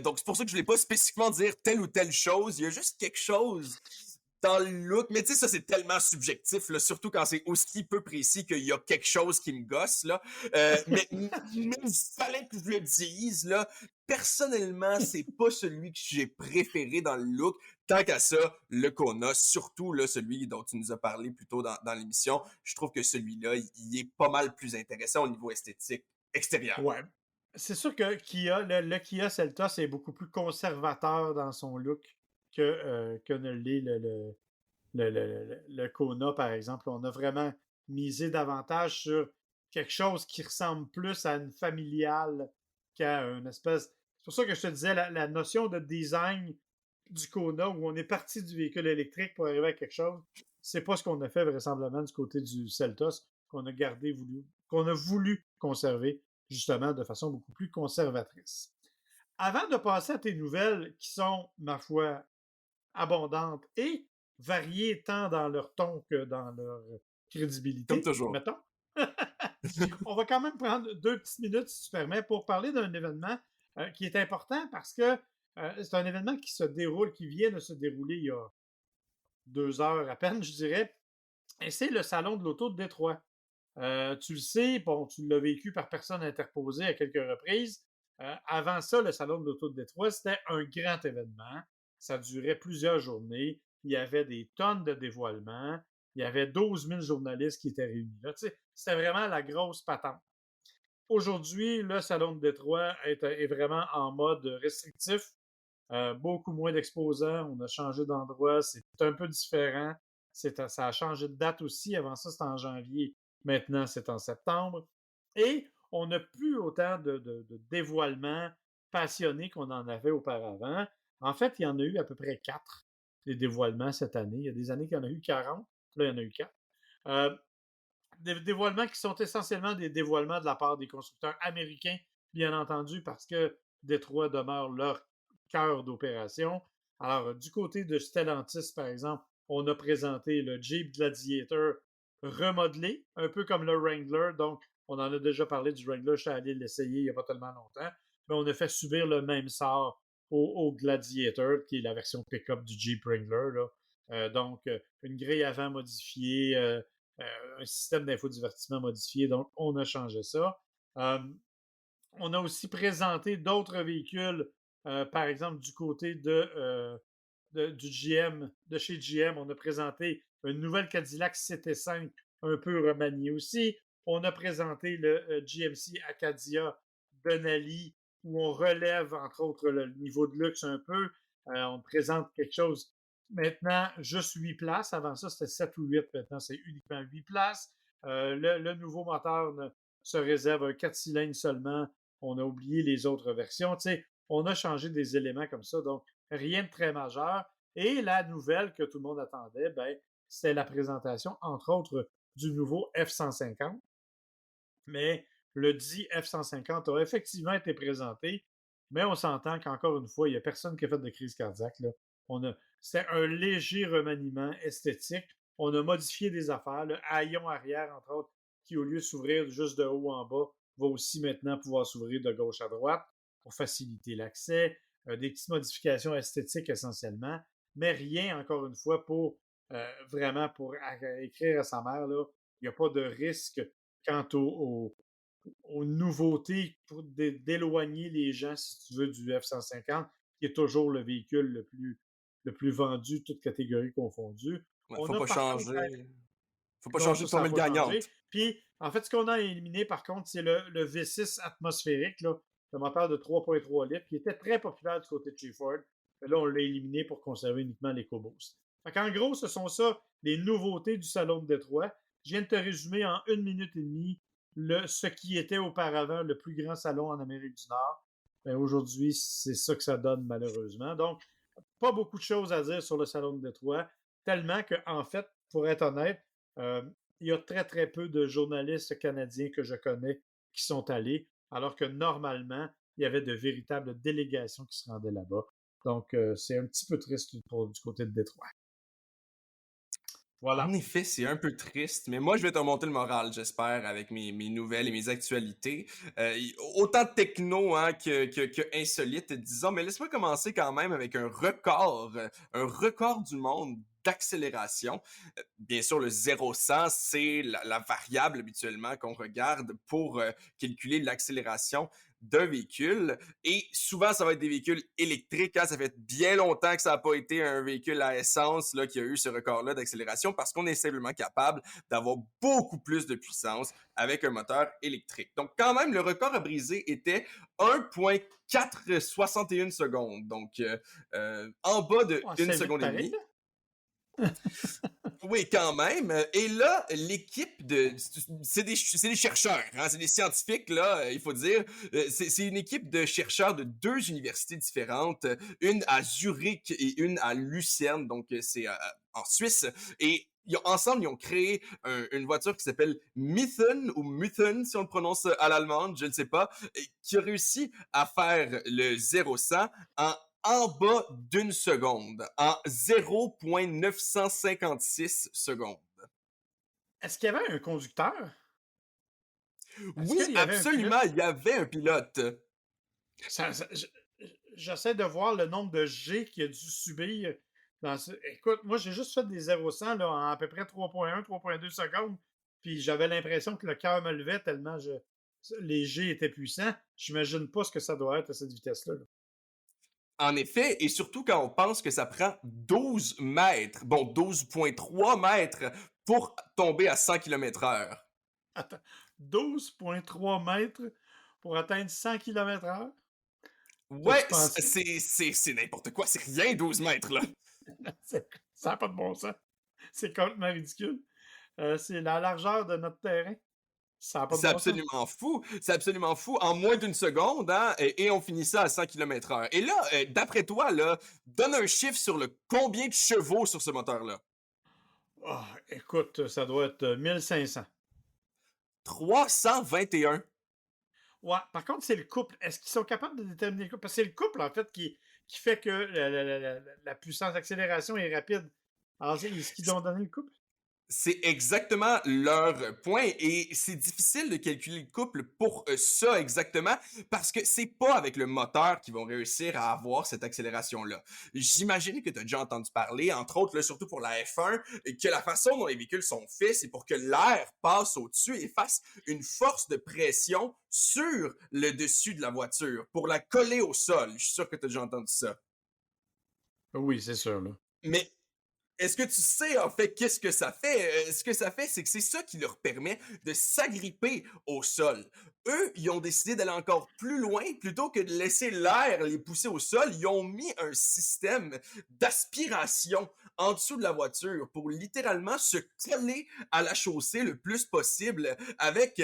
Donc, c'est pour ça que je voulais pas spécifiquement dire telle ou telle chose. Il y a juste quelque chose dans le look. Mais tu sais, ça, c'est tellement subjectif, là, surtout quand c'est aussi peu précis qu'il y a quelque chose qui me gosse, là. Mais il fallait que je le dise, là. Personnellement, c'est pas celui que j'ai préféré dans le look. Tant qu'à ça, le Kona, surtout là, celui dont tu nous as parlé plus tôt dans l'émission, je trouve que celui-là, il est pas mal plus intéressant au niveau esthétique extérieur. Ouais. C'est sûr que le Kia Seltos est beaucoup plus conservateur dans son look que ne l'est le Kona, par exemple. On a vraiment misé davantage sur quelque chose qui ressemble plus à une familiale qu'à une espèce. C'est pour ça que je te disais, la notion de design du Kona, où on est parti du véhicule électrique pour arriver à quelque chose, c'est pas ce qu'on a fait vraisemblablement du côté du Seltos, qu'on a voulu conserver, justement, de façon beaucoup plus conservatrice. Avant de passer à tes nouvelles, qui sont, ma foi, abondantes et variées tant dans leur ton que dans leur Comme crédibilité, toujours. mettons. On va quand même prendre 2 petites minutes, si tu permets, pour parler d'un événement qui est important parce que c'est un événement qui vient de se dérouler il y a 2 heures à peine, je dirais, et c'est le Salon de l'Auto de Détroit. Tu le sais, bon, tu l'as vécu par personne interposée à quelques reprises. Avant ça, le Salon de l'Auto de Détroit, c'était un grand événement. Ça durait plusieurs journées. Il y avait des tonnes de dévoilements. Il y avait 12 000 journalistes qui étaient réunis là. Tu sais, c'était vraiment la grosse patente. Aujourd'hui, le Salon de Détroit est vraiment en mode restrictif. Beaucoup moins d'exposants. On a changé d'endroit. C'est un peu différent. Ça a changé de date aussi. Avant ça, c'était en janvier. Maintenant, c'est en septembre. Et on n'a plus autant de dévoilements passionnés qu'on en avait auparavant. En fait, il y en a eu à peu près 4 des dévoilements cette année. Il y a des années qu'il y en a eu 40. Là, il y en a eu 4. Des dévoilements qui sont essentiellement des dévoilements de la part des constructeurs américains, bien entendu, parce que Détroit demeure leur cœur d'opération. Alors, du côté de Stellantis, par exemple, on a présenté le Jeep Gladiator remodelé, un peu comme le Wrangler. Donc, on en a déjà parlé du Wrangler, je suis allé l'essayer il n'y a pas tellement longtemps, mais on a fait subir le même sort au Gladiator, qui est la version pick-up du Jeep Wrangler. Là. Donc, une grille avant modifiée, un système d'infodivertissement modifié. Donc, on a changé ça. On a aussi présenté d'autres véhicules, par exemple, du côté du GM, de chez GM, on a présenté une nouvelle Cadillac CT5 un peu remaniée aussi. On a présenté le GMC Acadia Denali, où on relève, entre autres, le niveau de luxe un peu. On présente quelque chose maintenant, juste 8 places. Avant ça, c'était 7 ou 8. Maintenant, c'est uniquement 8 places. Le nouveau moteur se réserve un 4 cylindres seulement. On a oublié les autres versions. Tu sais, on a changé des éléments comme ça. Donc, rien de très majeur. Et la nouvelle que tout le monde attendait, ben, c'était la présentation, entre autres, du nouveau F-150. Mais le dit F-150 a effectivement été présenté, mais on s'entend qu'encore une fois, il n'y a personne qui a fait de crise cardiaque. Là. C'était un léger remaniement esthétique. On a modifié des affaires. Le haillon arrière, entre autres, qui au lieu de s'ouvrir juste de haut en bas, va aussi maintenant pouvoir s'ouvrir de gauche à droite pour faciliter l'accès. Des petites modifications esthétiques essentiellement, mais rien, encore une fois, pour vraiment pour écrire à sa mère. Là, il n'y a pas de risque quant aux nouveautés pour d'éloigner les gens, si tu veux, du F-150, qui est toujours le véhicule le plus vendu, toutes catégories confondues. Ouais, On faut a pas par contre, changer. Faut pas non, changer ça, de ça n'a formule pas changé. gagnante. Puis, en fait, ce qu'on a éliminé, par contre, c'est le V6 atmosphérique, là, le moteur de 3,3 litres, qui était très populaire du côté de chez Ford. Mais là, on l'a éliminé pour conserver uniquement l'EcoBoost. En gros, ce sont ça les nouveautés du Salon de Détroit. Je viens de te résumer en 1 minute et demie ce qui était auparavant le plus grand salon en Amérique du Nord. Ben, aujourd'hui, c'est ça que ça donne, malheureusement. Donc, pas beaucoup de choses à dire sur le Salon de Détroit, tellement qu'en fait, pour être honnête, euh, il y a très, très peu de journalistes canadiens que je connais qui sont allés, alors que normalement, il y avait de véritables délégations qui se rendaient là-bas. Donc, c'est un petit peu triste du côté de Détroit. En Voilà. effet, c'est un peu triste, mais moi, je vais te remonter le moral, j'espère, avec mes nouvelles et mes actualités. Autant techno hein, que insolite, disons, mais laisse-moi commencer quand même avec un record du monde d'accélération. Bien sûr, le 0-100, c'est la variable habituellement qu'on regarde pour calculer l'accélération d'un véhicule. Et souvent, ça va être des véhicules électriques. Hein. Ça fait bien longtemps que ça n'a pas été un véhicule à essence là, qui a eu ce record-là d'accélération parce qu'on est simplement capable d'avoir beaucoup plus de puissance avec un moteur électrique. Donc, quand même, le record à briser était 1,461 secondes. Donc, en bas de Oh, 1 c'est vite seconde et pareil, demie. là. Oui, quand même. Et là, l'équipe de... C'est des chercheurs, hein, c'est des scientifiques, là, il faut dire. C'est une équipe de chercheurs de 2 universités différentes, une à Zurich et une à Lucerne, donc c'est en Suisse. Et ensemble, ils ont créé une voiture qui s'appelle Mython, ou Mython, si on le prononce à l'allemande, je ne sais pas, qui a réussi à faire le 0-100 en bas d'une seconde, en 0,956 secondes. Est-ce qu'il y avait un conducteur? Est-ce Oui, qu'il y avait un pilote? absolument, il y avait un pilote. J'essaie de voir le nombre de G qu'il a dû subir. Écoute, moi, j'ai juste fait des 0-100 là, en à peu près 3,1, 3,2 secondes. Puis j'avais l'impression que le cœur me levait tellement les G étaient puissants. J'imagine pas ce que ça doit être à cette vitesse-là. Là. En effet, et surtout quand on pense que ça prend 12 mètres, bon, 12,3 mètres pour tomber à 100 km/h. Attends, 12,3 mètres pour atteindre 100 km/h? Ouais, T'as-tu pensé? c'est n'importe quoi, c'est rien 12 mètres, là. Ça n'a pas de bon sens. C'est complètement ridicule. C'est la largeur de notre terrain. Ça n'a pas de bon sens. C'est absolument fou, en moins d'une seconde, hein, et on finit ça à 100 km/h. Et là, d'après toi, là, donne un chiffre sur le combien de chevaux sur ce moteur-là. Oh, écoute, ça doit être 1500. 321. Ouais, par contre, c'est le couple. Est-ce qu'ils sont capables de déterminer le couple? Parce que c'est le couple, en fait, qui fait que la puissance d'accélération est rapide. Alors, est-ce qu'ils ont donné le couple? C'est exactement leur point et c'est difficile de calculer le couple pour ça exactement parce que c'est pas avec le moteur qu'ils vont réussir à avoir cette accélération-là. J'imagine que tu as déjà entendu parler, entre autres, là, surtout pour la F1, que la façon dont les véhicules sont faits, c'est pour que l'air passe au-dessus et fasse une force de pression sur le dessus de la voiture pour la coller au sol. Je suis sûr que tu as déjà entendu ça. Oui, c'est sûr, là. Mais est-ce que tu sais, en fait, qu'est-ce que ça fait? Ce que ça fait, c'est que c'est ça qui leur permet de s'agripper au sol. Eux, ils ont décidé d'aller encore plus loin, plutôt que de laisser l'air les pousser au sol, ils ont mis un système d'aspiration en dessous de la voiture pour littéralement se coller à la chaussée le plus possible avec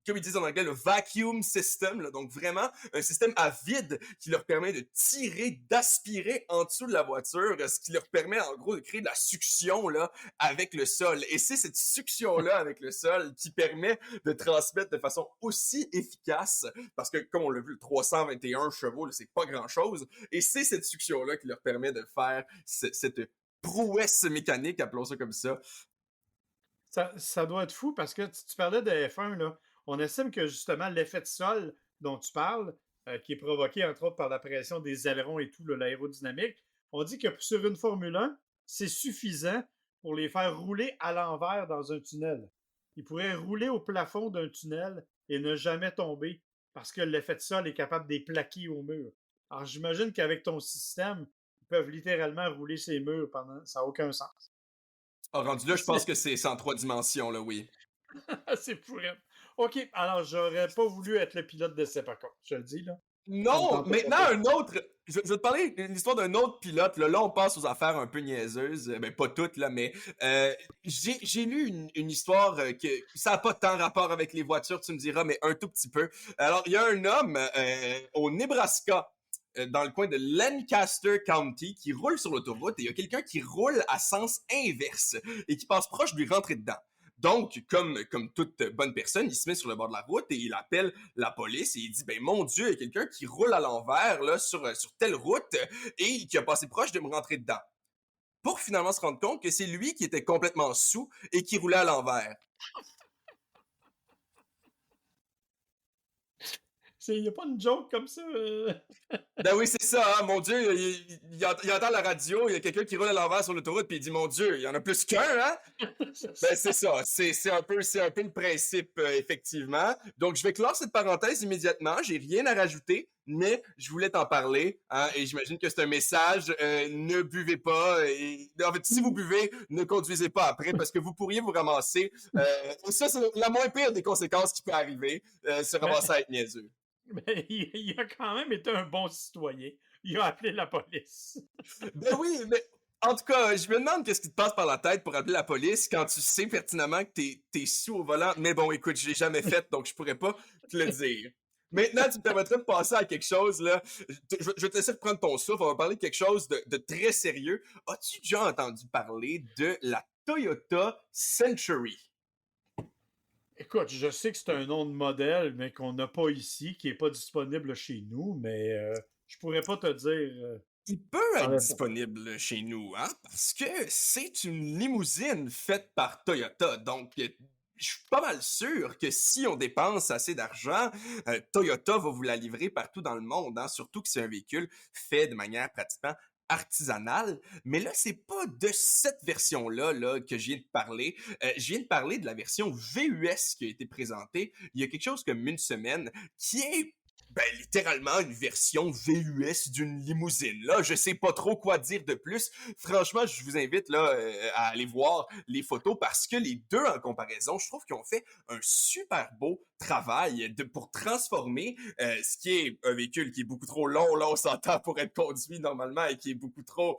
comme ils disent en anglais, le vacuum system, là, donc vraiment un système à vide qui leur permet de tirer, d'aspirer en dessous de la voiture, ce qui leur permet en gros de créer de la succion là, avec le sol. Et c'est cette succion-là avec le sol qui permet de transmettre de façon aussi efficace, parce que comme on l'a vu, le 321 chevaux, là, c'est pas grand-chose, et c'est cette succion-là qui leur permet de faire cette prouesse mécanique, appelons ça comme ça. Ça doit être fou parce que tu parlais de F1, là. On estime que justement l'effet de sol dont tu parles, qui est provoqué entre autres par la pression des ailerons et tout, l'aérodynamique, on dit que sur une Formule 1, c'est suffisant pour les faire rouler à l'envers dans un tunnel. Ils pourraient rouler au plafond d'un tunnel et ne jamais tomber parce que l'effet de sol est capable de les plaquer au mur. Alors j'imagine qu'avec ton système, ils peuvent littéralement rouler ces murs pendant. Ça n'a aucun sens. Ah, rendu là, je pense que c'est en 3 dimensions, là, oui. C'est pourri. OK, alors j'aurais pas voulu être le pilote d'essai par contre, je te le dis là. Ça me Non, tentait pas maintenant trop. un autre. Je vais te parler de l'histoire d'un autre pilote. Là, on passe aux affaires un peu niaiseuses. Ben, pas toutes, là, mais j'ai lu une histoire que ça n'a pas tant rapport avec les voitures, tu me diras, mais un tout petit peu. Alors, il y a un homme au Nebraska, dans le coin de Lancaster County, qui roule sur l'autoroute et il y a quelqu'un qui roule à sens inverse et qui passe proche de lui rentrer dedans. Donc, comme toute bonne personne, il se met sur le bord de la route et il appelle la police et il dit, ben mon Dieu, il y a quelqu'un qui roule à l'envers là sur telle route et qui a passé proche de me rentrer dedans. Pour finalement se rendre compte que c'est lui qui était complètement sous et qui roulait à l'envers. Il n'y a pas une joke comme ça. Ben oui, c'est ça, hein, mon Dieu, il entend la radio, il y a quelqu'un qui roule à l'envers sur l'autoroute puis il dit, mon Dieu, il y en a plus qu'un, hein? Ben c'est ça, c'est un peu le principe, effectivement. Donc je vais clore cette parenthèse immédiatement, j'ai rien à rajouter, mais je voulais t'en parler, hein, et j'imagine que c'est un message, ne buvez pas, et en fait, si vous buvez, ne conduisez pas après, parce que vous pourriez vous ramasser, et ça c'est la moins pire des conséquences qui peut arriver, se mais, ramasser à être niaiseux. mais il a quand même été un bon citoyen. Il a appelé la police. Ben oui, mais en tout cas, je me demande qu'est-ce qui te passe par la tête pour appeler la police quand tu sais pertinemment que t'es sous au volant. Mais bon, écoute, je l'ai jamais fait, donc je pourrais pas te le dire. Maintenant, tu me permettrais de passer à quelque chose, là. Je vais te laisser prendre ton souffle. On va parler de quelque chose de très sérieux. As-tu déjà entendu parler de la Toyota Century? Écoute, je sais que c'est un nom de modèle, mais qu'on n'a pas ici, qui n'est pas disponible chez nous, mais je pourrais pas te dire. Il peut J'en être ai pas. disponible chez nous, hein, parce que c'est une limousine faite par Toyota. Donc, je suis pas mal sûr que si on dépense assez d'argent, Toyota va vous la livrer partout dans le monde, hein, surtout que c'est un véhicule fait de manière pratiquement artisanale. Mais là, c'est pas de cette version-là là, que je viens de parler. Je viens de parler de la version VUS qui a été présentée il y a quelque chose comme une semaine, qui est ben, littéralement une version VUS d'une limousine. Là, je sais pas trop quoi dire de plus. Franchement, je vous invite là à aller voir les photos parce que les deux en comparaison, je trouve qu'ils ont fait un super beau travail pour transformer ce qui est un véhicule qui est beaucoup trop long, là on s'entend pour être conduit normalement et qui est beaucoup trop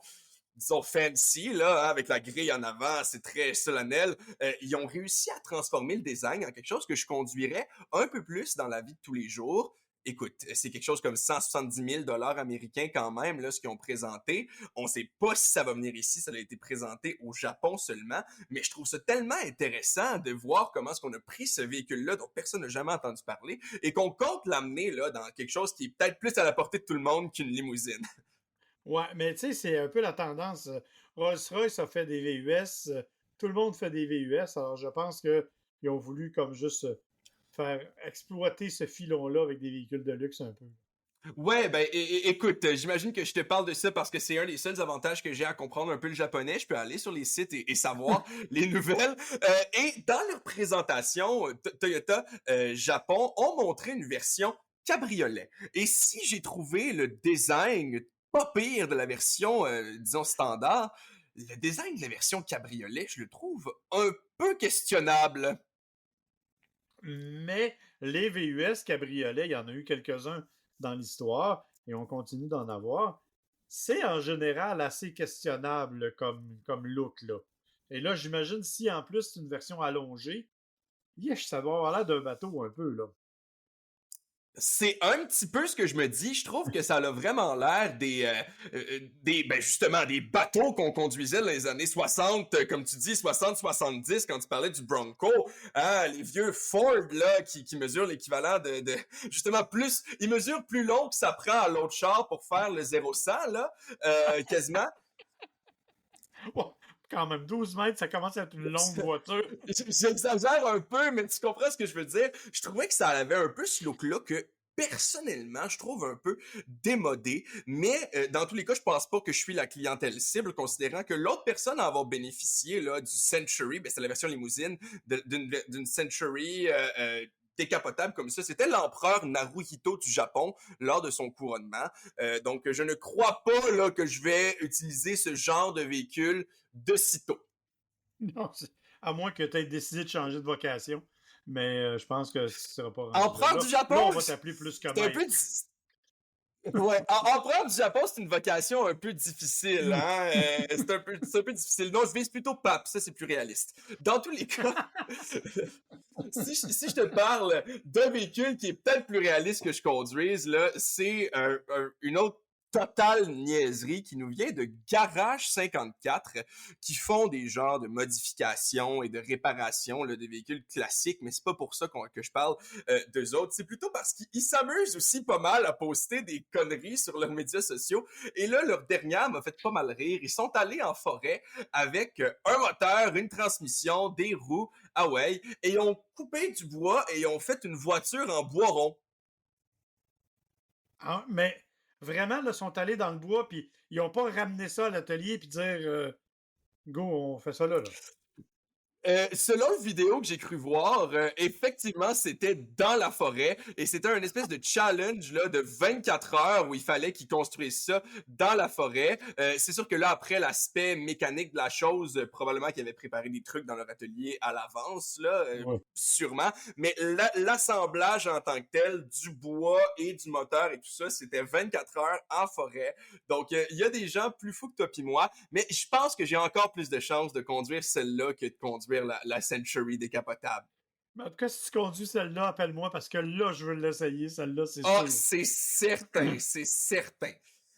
disons fancy là, hein, avec la grille en avant, c'est très solennel. Ils ont réussi à transformer le design en quelque chose que je conduirais un peu plus dans la vie de tous les jours. Écoute, c'est quelque chose comme 170 000 dollars américains quand même, là, ce qu'ils ont présenté. On ne sait pas si ça va venir ici, ça a été présenté au Japon seulement, mais je trouve ça tellement intéressant de voir comment est-ce qu'on a pris ce véhicule-là dont personne n'a jamais entendu parler et qu'on compte l'amener là dans quelque chose qui est peut-être plus à la portée de tout le monde qu'une limousine. Ouais, mais tu sais, c'est un peu la tendance. Rolls-Royce a fait des VUS. Tout le monde fait des VUS. Alors, je pense qu'ils ont voulu comme juste faire exploiter ce filon-là avec des véhicules de luxe un peu. Ouais, ben écoute, j'imagine que je te parle de ça parce que c'est un des seuls avantages que j'ai à comprendre un peu le japonais. Je peux aller sur les sites et savoir les nouvelles. Et dans leur présentation, Toyota Japon ont montré une version cabriolet. Et si j'ai trouvé le design pas pire de la version, disons, standard, le design de la version cabriolet, je le trouve un peu questionnable. Mais les VUS cabriolets, il y en a eu quelques-uns dans l'histoire et on continue d'en avoir. C'est en général assez questionnable comme look, là. Et là, j'imagine si en plus c'est une version allongée, Yesh, ça doit avoir l'air d'un bateau un peu, là. C'est un petit peu ce que je me dis. Je trouve que ça a vraiment l'air ben justement, des bateaux qu'on conduisait dans les années 60, comme tu dis, 60-70, quand tu parlais du Bronco, hein, les vieux Ford, là, qui mesurent l'équivalent justement, ils mesurent plus long que ça prend à l'autre char pour faire le 0-100, là, quasiment. Oh, quand même, 12 mètres, ça commence à être une longue voiture. J'exagère un peu, mais tu comprends ce que je veux dire. Je trouvais que ça avait un peu ce look-là que personnellement, je trouve un peu démodé, mais dans tous les cas, je pense pas que je suis la clientèle cible, considérant que l'autre personne à avoir bénéficié là, du Century, ben, c'est la version limousine d'une Century décapotable comme ça, c'était l'empereur Naruhito du Japon lors de son couronnement. Donc, je ne crois pas là, que je vais utiliser ce genre de véhicule de sitôt. Non, à moins que tu aies décidé de changer de vocation. Mais je pense que ce ne sera pas rendu là. Empereur du Là, on Japon, va t'appeler plus que c'est un peu... maître. Ouais, empereur du Japon, c'est une vocation un peu difficile, hein? C'est un peu difficile. Non, je vise plutôt pape, ça c'est plus réaliste. Dans tous les cas, si je te parle d'un véhicule qui est peut-être plus réaliste que je conduise, là, c'est une autre totale niaiserie qui nous vient de Garage 54 qui font des genres de modifications et de réparations là, de véhicules classiques, mais c'est pas pour ça que je parle d'eux autres. C'est plutôt parce qu'ils s'amusent aussi pas mal à poster des conneries sur leurs médias sociaux. Et là, leur dernière m'a fait pas mal rire. Ils sont allés en forêt avec un moteur, une transmission, des roues, ah ouais, et ils ont coupé du bois et ils ont fait une voiture en bois rond. Ah, mais vraiment, là, sont allés dans le bois, puis ils n'ont pas ramené ça à l'atelier, puis dire go, on fait ça là. Selon le vidéo que j'ai cru voir, effectivement, c'était dans la forêt et c'était un espèce de challenge là, de 24 heures où il fallait qu'ils construisent ça dans la forêt. C'est sûr que là, après, l'aspect mécanique de la chose, probablement qu'ils avaient préparé des trucs dans leur atelier à l'avance, là, Ouais. sûrement. Mais l'assemblage en tant que tel, du bois et du moteur et tout ça, c'était 24 heures en forêt. Donc, il y a des gens plus fous que toi pis moi, mais je pense que j'ai encore plus de chances de conduire celle-là que de conduire la Century décapotable. Mais en tout cas, si tu conduis celle-là, appelle-moi parce que là, je veux l'essayer, celle-là, c'est Ah, sûr. c'est certain, c'est certain.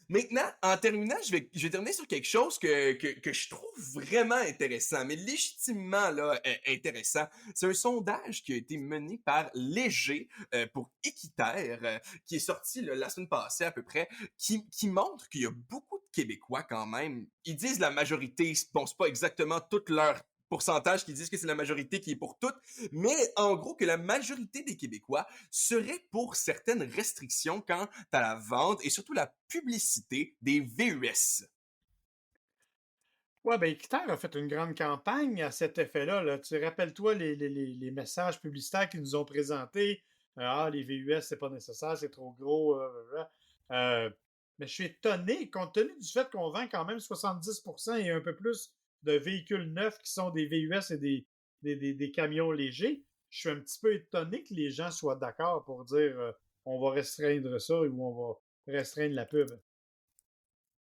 Maintenant, en terminant, je vais terminer sur quelque chose que je trouve vraiment intéressant, mais légitimement là, intéressant. C'est un sondage qui a été mené par Léger pour Équiterre, qui est sorti là, la semaine passée à peu près, qui montre qu'il y a beaucoup de Québécois quand même. Ils disent la majorité, bon, c'est pas exactement toute leur pourcentage qui disent que c'est la majorité qui est pour toutes, mais en gros que la majorité des Québécois serait pour certaines restrictions quant à la vente et surtout la publicité des VUS. Ouais, ben, Équiterre a fait une grande campagne à cet effet-là. Là. Tu rappelles-toi les messages publicitaires qu'ils nous ont présentés. Ah, les VUS, c'est pas nécessaire, c'est trop gros. Mais je suis étonné, compte tenu du fait qu'on vend quand même 70% et un peu plus de véhicules neufs qui sont des VUS et des camions légers. Je suis un petit peu étonné que les gens soient d'accord pour dire on va restreindre ça ou on va restreindre la pub.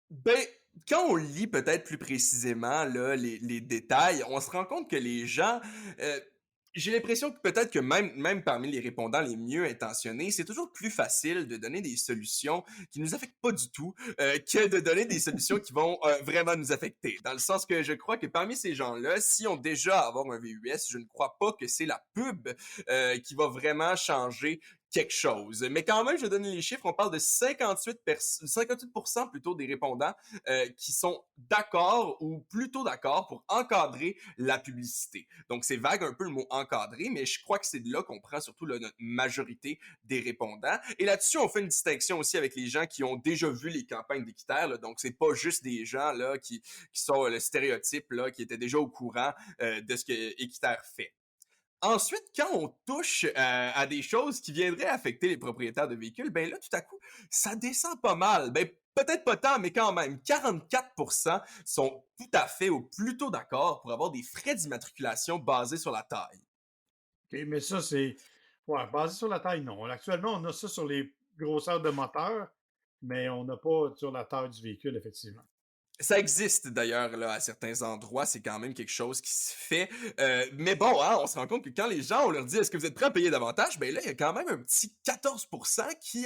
Ben, quand on lit peut-être plus précisément là, les détails, on se rend compte que les gens, euh, j'ai l'impression que peut-être que même parmi les répondants les mieux intentionnés, c'est toujours plus facile de donner des solutions qui nous affectent pas du tout que de donner des solutions qui vont vraiment nous affecter. Dans le sens que je crois que parmi ces gens-là, si on déjà avoir un VUS, je ne crois pas que c'est la pub qui va vraiment changer quelque chose. Mais quand même, je vais donner les chiffres. On parle de 58% plutôt des répondants qui sont d'accord ou plutôt d'accord pour encadrer la publicité. Donc, c'est vague un peu le mot encadrer, mais je crois que c'est de là qu'on prend surtout là, notre majorité des répondants. Et là-dessus, on fait une distinction aussi avec les gens qui ont déjà vu les campagnes d'Équiterre. Donc, c'est pas juste des gens là qui sont le stéréotype là, qui étaient déjà au courant de ce que Équiterre fait. Ensuite, quand on touche à des choses qui viendraient affecter les propriétaires de véhicules, ben là, tout à coup, ça descend pas mal. Ben, peut-être pas tant, mais quand même, 44% sont tout à fait ou plutôt d'accord pour avoir des frais d'immatriculation basés sur la taille. OK, mais ça, c'est. Ouais, basé sur la taille, non. Actuellement, on a ça sur les grosseurs de moteur, mais on n'a pas sur la taille du véhicule, effectivement. Ça existe d'ailleurs là à certains endroits, c'est quand même quelque chose qui se fait. Mais bon, hein, on se rend compte que quand les gens, on leur dit est-ce que vous êtes prêts à payer davantage, ben là, il y a quand même un petit 14% qui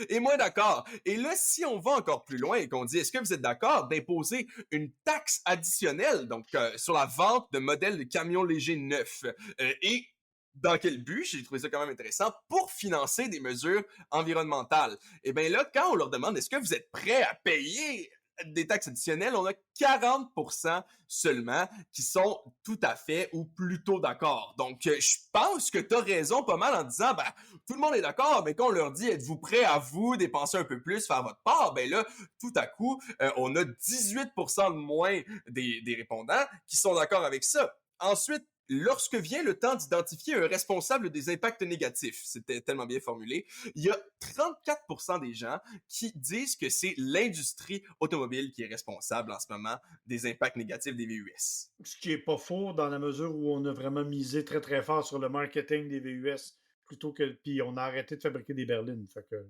est moins d'accord. Et là, si on va encore plus loin et qu'on dit est-ce que vous êtes d'accord d'imposer une taxe additionnelle, donc sur la vente de modèles de camions légers neufs, et dans quel but? J'ai trouvé ça quand même intéressant, pour financer des mesures environnementales. Et bien là, quand on leur demande est-ce que vous êtes prêts à payer des taxes additionnelles, on a 40% seulement qui sont tout à fait ou plutôt d'accord. Donc, je pense que tu as raison pas mal en disant, ben, tout le monde est d'accord, mais quand on leur dit, êtes-vous prêt à vous dépenser un peu plus, faire votre part, ben là, tout à coup, on a 18% de moins des répondants qui sont d'accord avec ça. Ensuite, lorsque vient le temps d'identifier un responsable des impacts négatifs, c'était tellement bien formulé, il y a 34% des gens qui disent que c'est l'industrie automobile qui est responsable en ce moment des impacts négatifs des VUS. Ce qui est pas faux dans la mesure où on a vraiment misé très très fort sur le marketing des VUS plutôt que. Puis on a arrêté de fabriquer des berlines. Fait que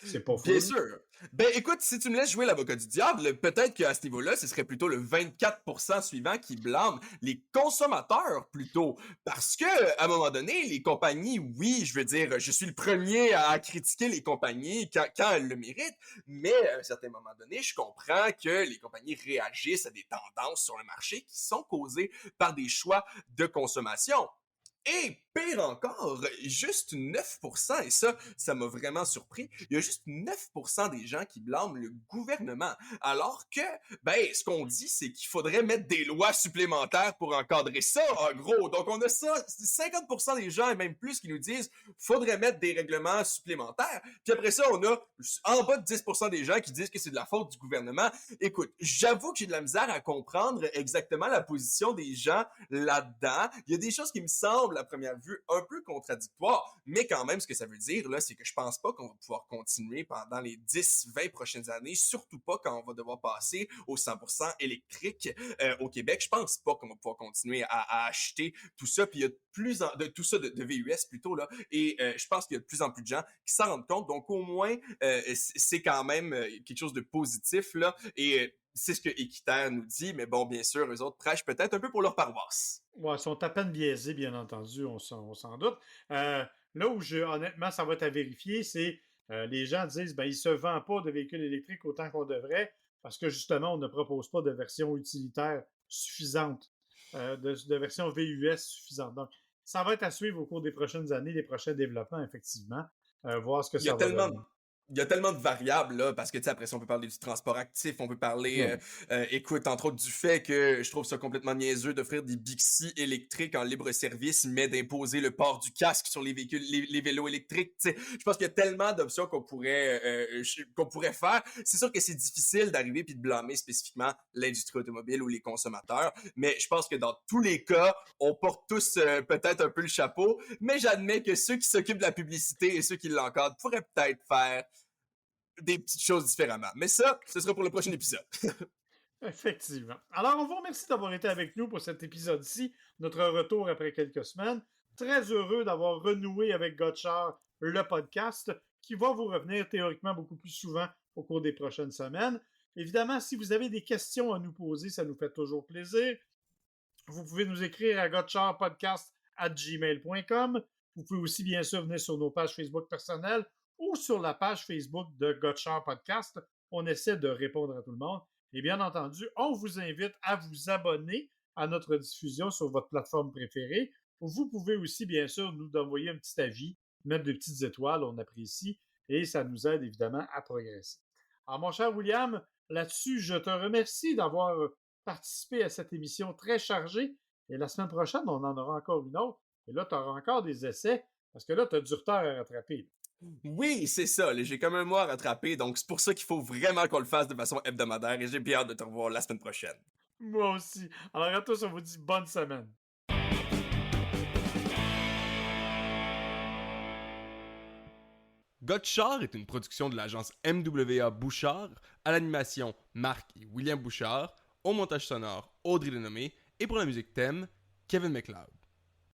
c'est pas faux. Bien sûr. Ben écoute, si tu me laisses jouer l'avocat du diable, peut-être qu'à ce niveau-là, ce serait plutôt le 24% suivant qui blâme les consommateurs plutôt. Parce que, à un moment donné, les compagnies, oui, je veux dire, je suis le premier à critiquer les compagnies quand elles le méritent, mais à un certain moment donné, je comprends que les compagnies réagissent à des tendances sur le marché qui sont causées par des choix de consommation. Et pire encore, juste 9%, et ça m'a vraiment surpris, il y a juste 9% des gens qui blâment le gouvernement. Alors que, ben, ce qu'on dit, c'est qu'il faudrait mettre des lois supplémentaires pour encadrer ça, en gros. Donc, on a ça, 50% des gens, et même plus, qui nous disent, faudrait mettre des règlements supplémentaires. Puis après ça, on a en bas de 10% des gens qui disent que c'est de la faute du gouvernement. Écoute, j'avoue que j'ai de la misère à comprendre exactement la position des gens là-dedans. Il y a des choses qui me semblent, à première vue, un peu contradictoires, mais quand même, ce que ça veut dire, là, c'est que je pense pas qu'on va pouvoir continuer pendant les 10-20 prochaines années, surtout pas quand on va devoir passer au 100% électrique au Québec. Je pense pas qu'on va pouvoir continuer à acheter tout ça, puis il y a tout ça de VUS plutôt, là, et je pense qu'il y a de plus en plus de gens qui s'en rendent compte, donc au moins, c'est quand même quelque chose de positif, là, et c'est ce que Équiterre nous dit, mais bon, bien sûr, eux autres prêchent peut-être un peu pour leur paroisse. Ouais, ils sont à peine biaisés, bien entendu, on s'en doute. Là où honnêtement, ça va être à vérifier, c'est les gens disent ben, il ne se vend pas de véhicules électriques autant qu'on devrait parce que justement, on ne propose pas de version utilitaire suffisante, de version VUS suffisante. Donc, ça va être à suivre au cours des prochaines années, les prochains développements, effectivement, voir ce que Il y a ça va tellement donner. il y a tellement de variables, là, parce que, tu sais, après ça, on peut parler du transport actif, on peut parler, Ouais. écoute, entre autres, du fait que je trouve ça complètement niaiseux d'offrir des Bixi électriques en libre service, mais d'imposer le port du casque sur les véhicules, les vélos électriques, tu sais. Je pense qu'il y a tellement d'options qu'on pourrait faire. C'est sûr que c'est difficile d'arriver puis de blâmer spécifiquement l'industrie automobile ou les consommateurs, mais je pense que dans tous les cas, on porte tous peut-être un peu le chapeau, mais j'admets que ceux qui s'occupent de la publicité et ceux qui l'encadrent pourraient peut-être faire des petites choses différemment. Mais ça, ce sera pour le prochain épisode. Effectivement. Alors, on vous remercie d'avoir été avec nous pour cet épisode-ci, notre retour après quelques semaines. Très heureux d'avoir renoué avec Gotchard, le podcast, qui va vous revenir théoriquement beaucoup plus souvent au cours des prochaines semaines. Évidemment, si vous avez des questions à nous poser, ça nous fait toujours plaisir. Vous pouvez nous écrire à gotchardpodcast@gmail.com. Vous pouvez aussi, bien sûr, venir sur nos pages Facebook personnelles ou sur la page Facebook de Gotchard Podcast. On essaie de répondre à tout le monde. Et bien entendu, on vous invite à vous abonner à notre diffusion sur votre plateforme préférée. Vous pouvez aussi, bien sûr, nous envoyer un petit avis, mettre des petites étoiles, on apprécie, et ça nous aide évidemment à progresser. Alors, mon cher William, là-dessus, je te remercie d'avoir participé à cette émission très chargée. Et la semaine prochaine, on en aura encore une autre. Et là, tu auras encore des essais, parce que là, tu as du retard à rattraper. Oui, c'est ça. Là, j'ai comme un mois à rattraper, donc c'est pour ça qu'il faut vraiment qu'on le fasse de façon hebdomadaire et j'ai bien hâte de te revoir la semaine prochaine. Moi aussi. Alors à tous, on vous dit bonne semaine. Gotchard est une production de l'agence MWA Bouchard, à l'animation Marc et William Bouchard, au montage sonore Audrey Denomé et pour la musique thème Kevin MacLeod.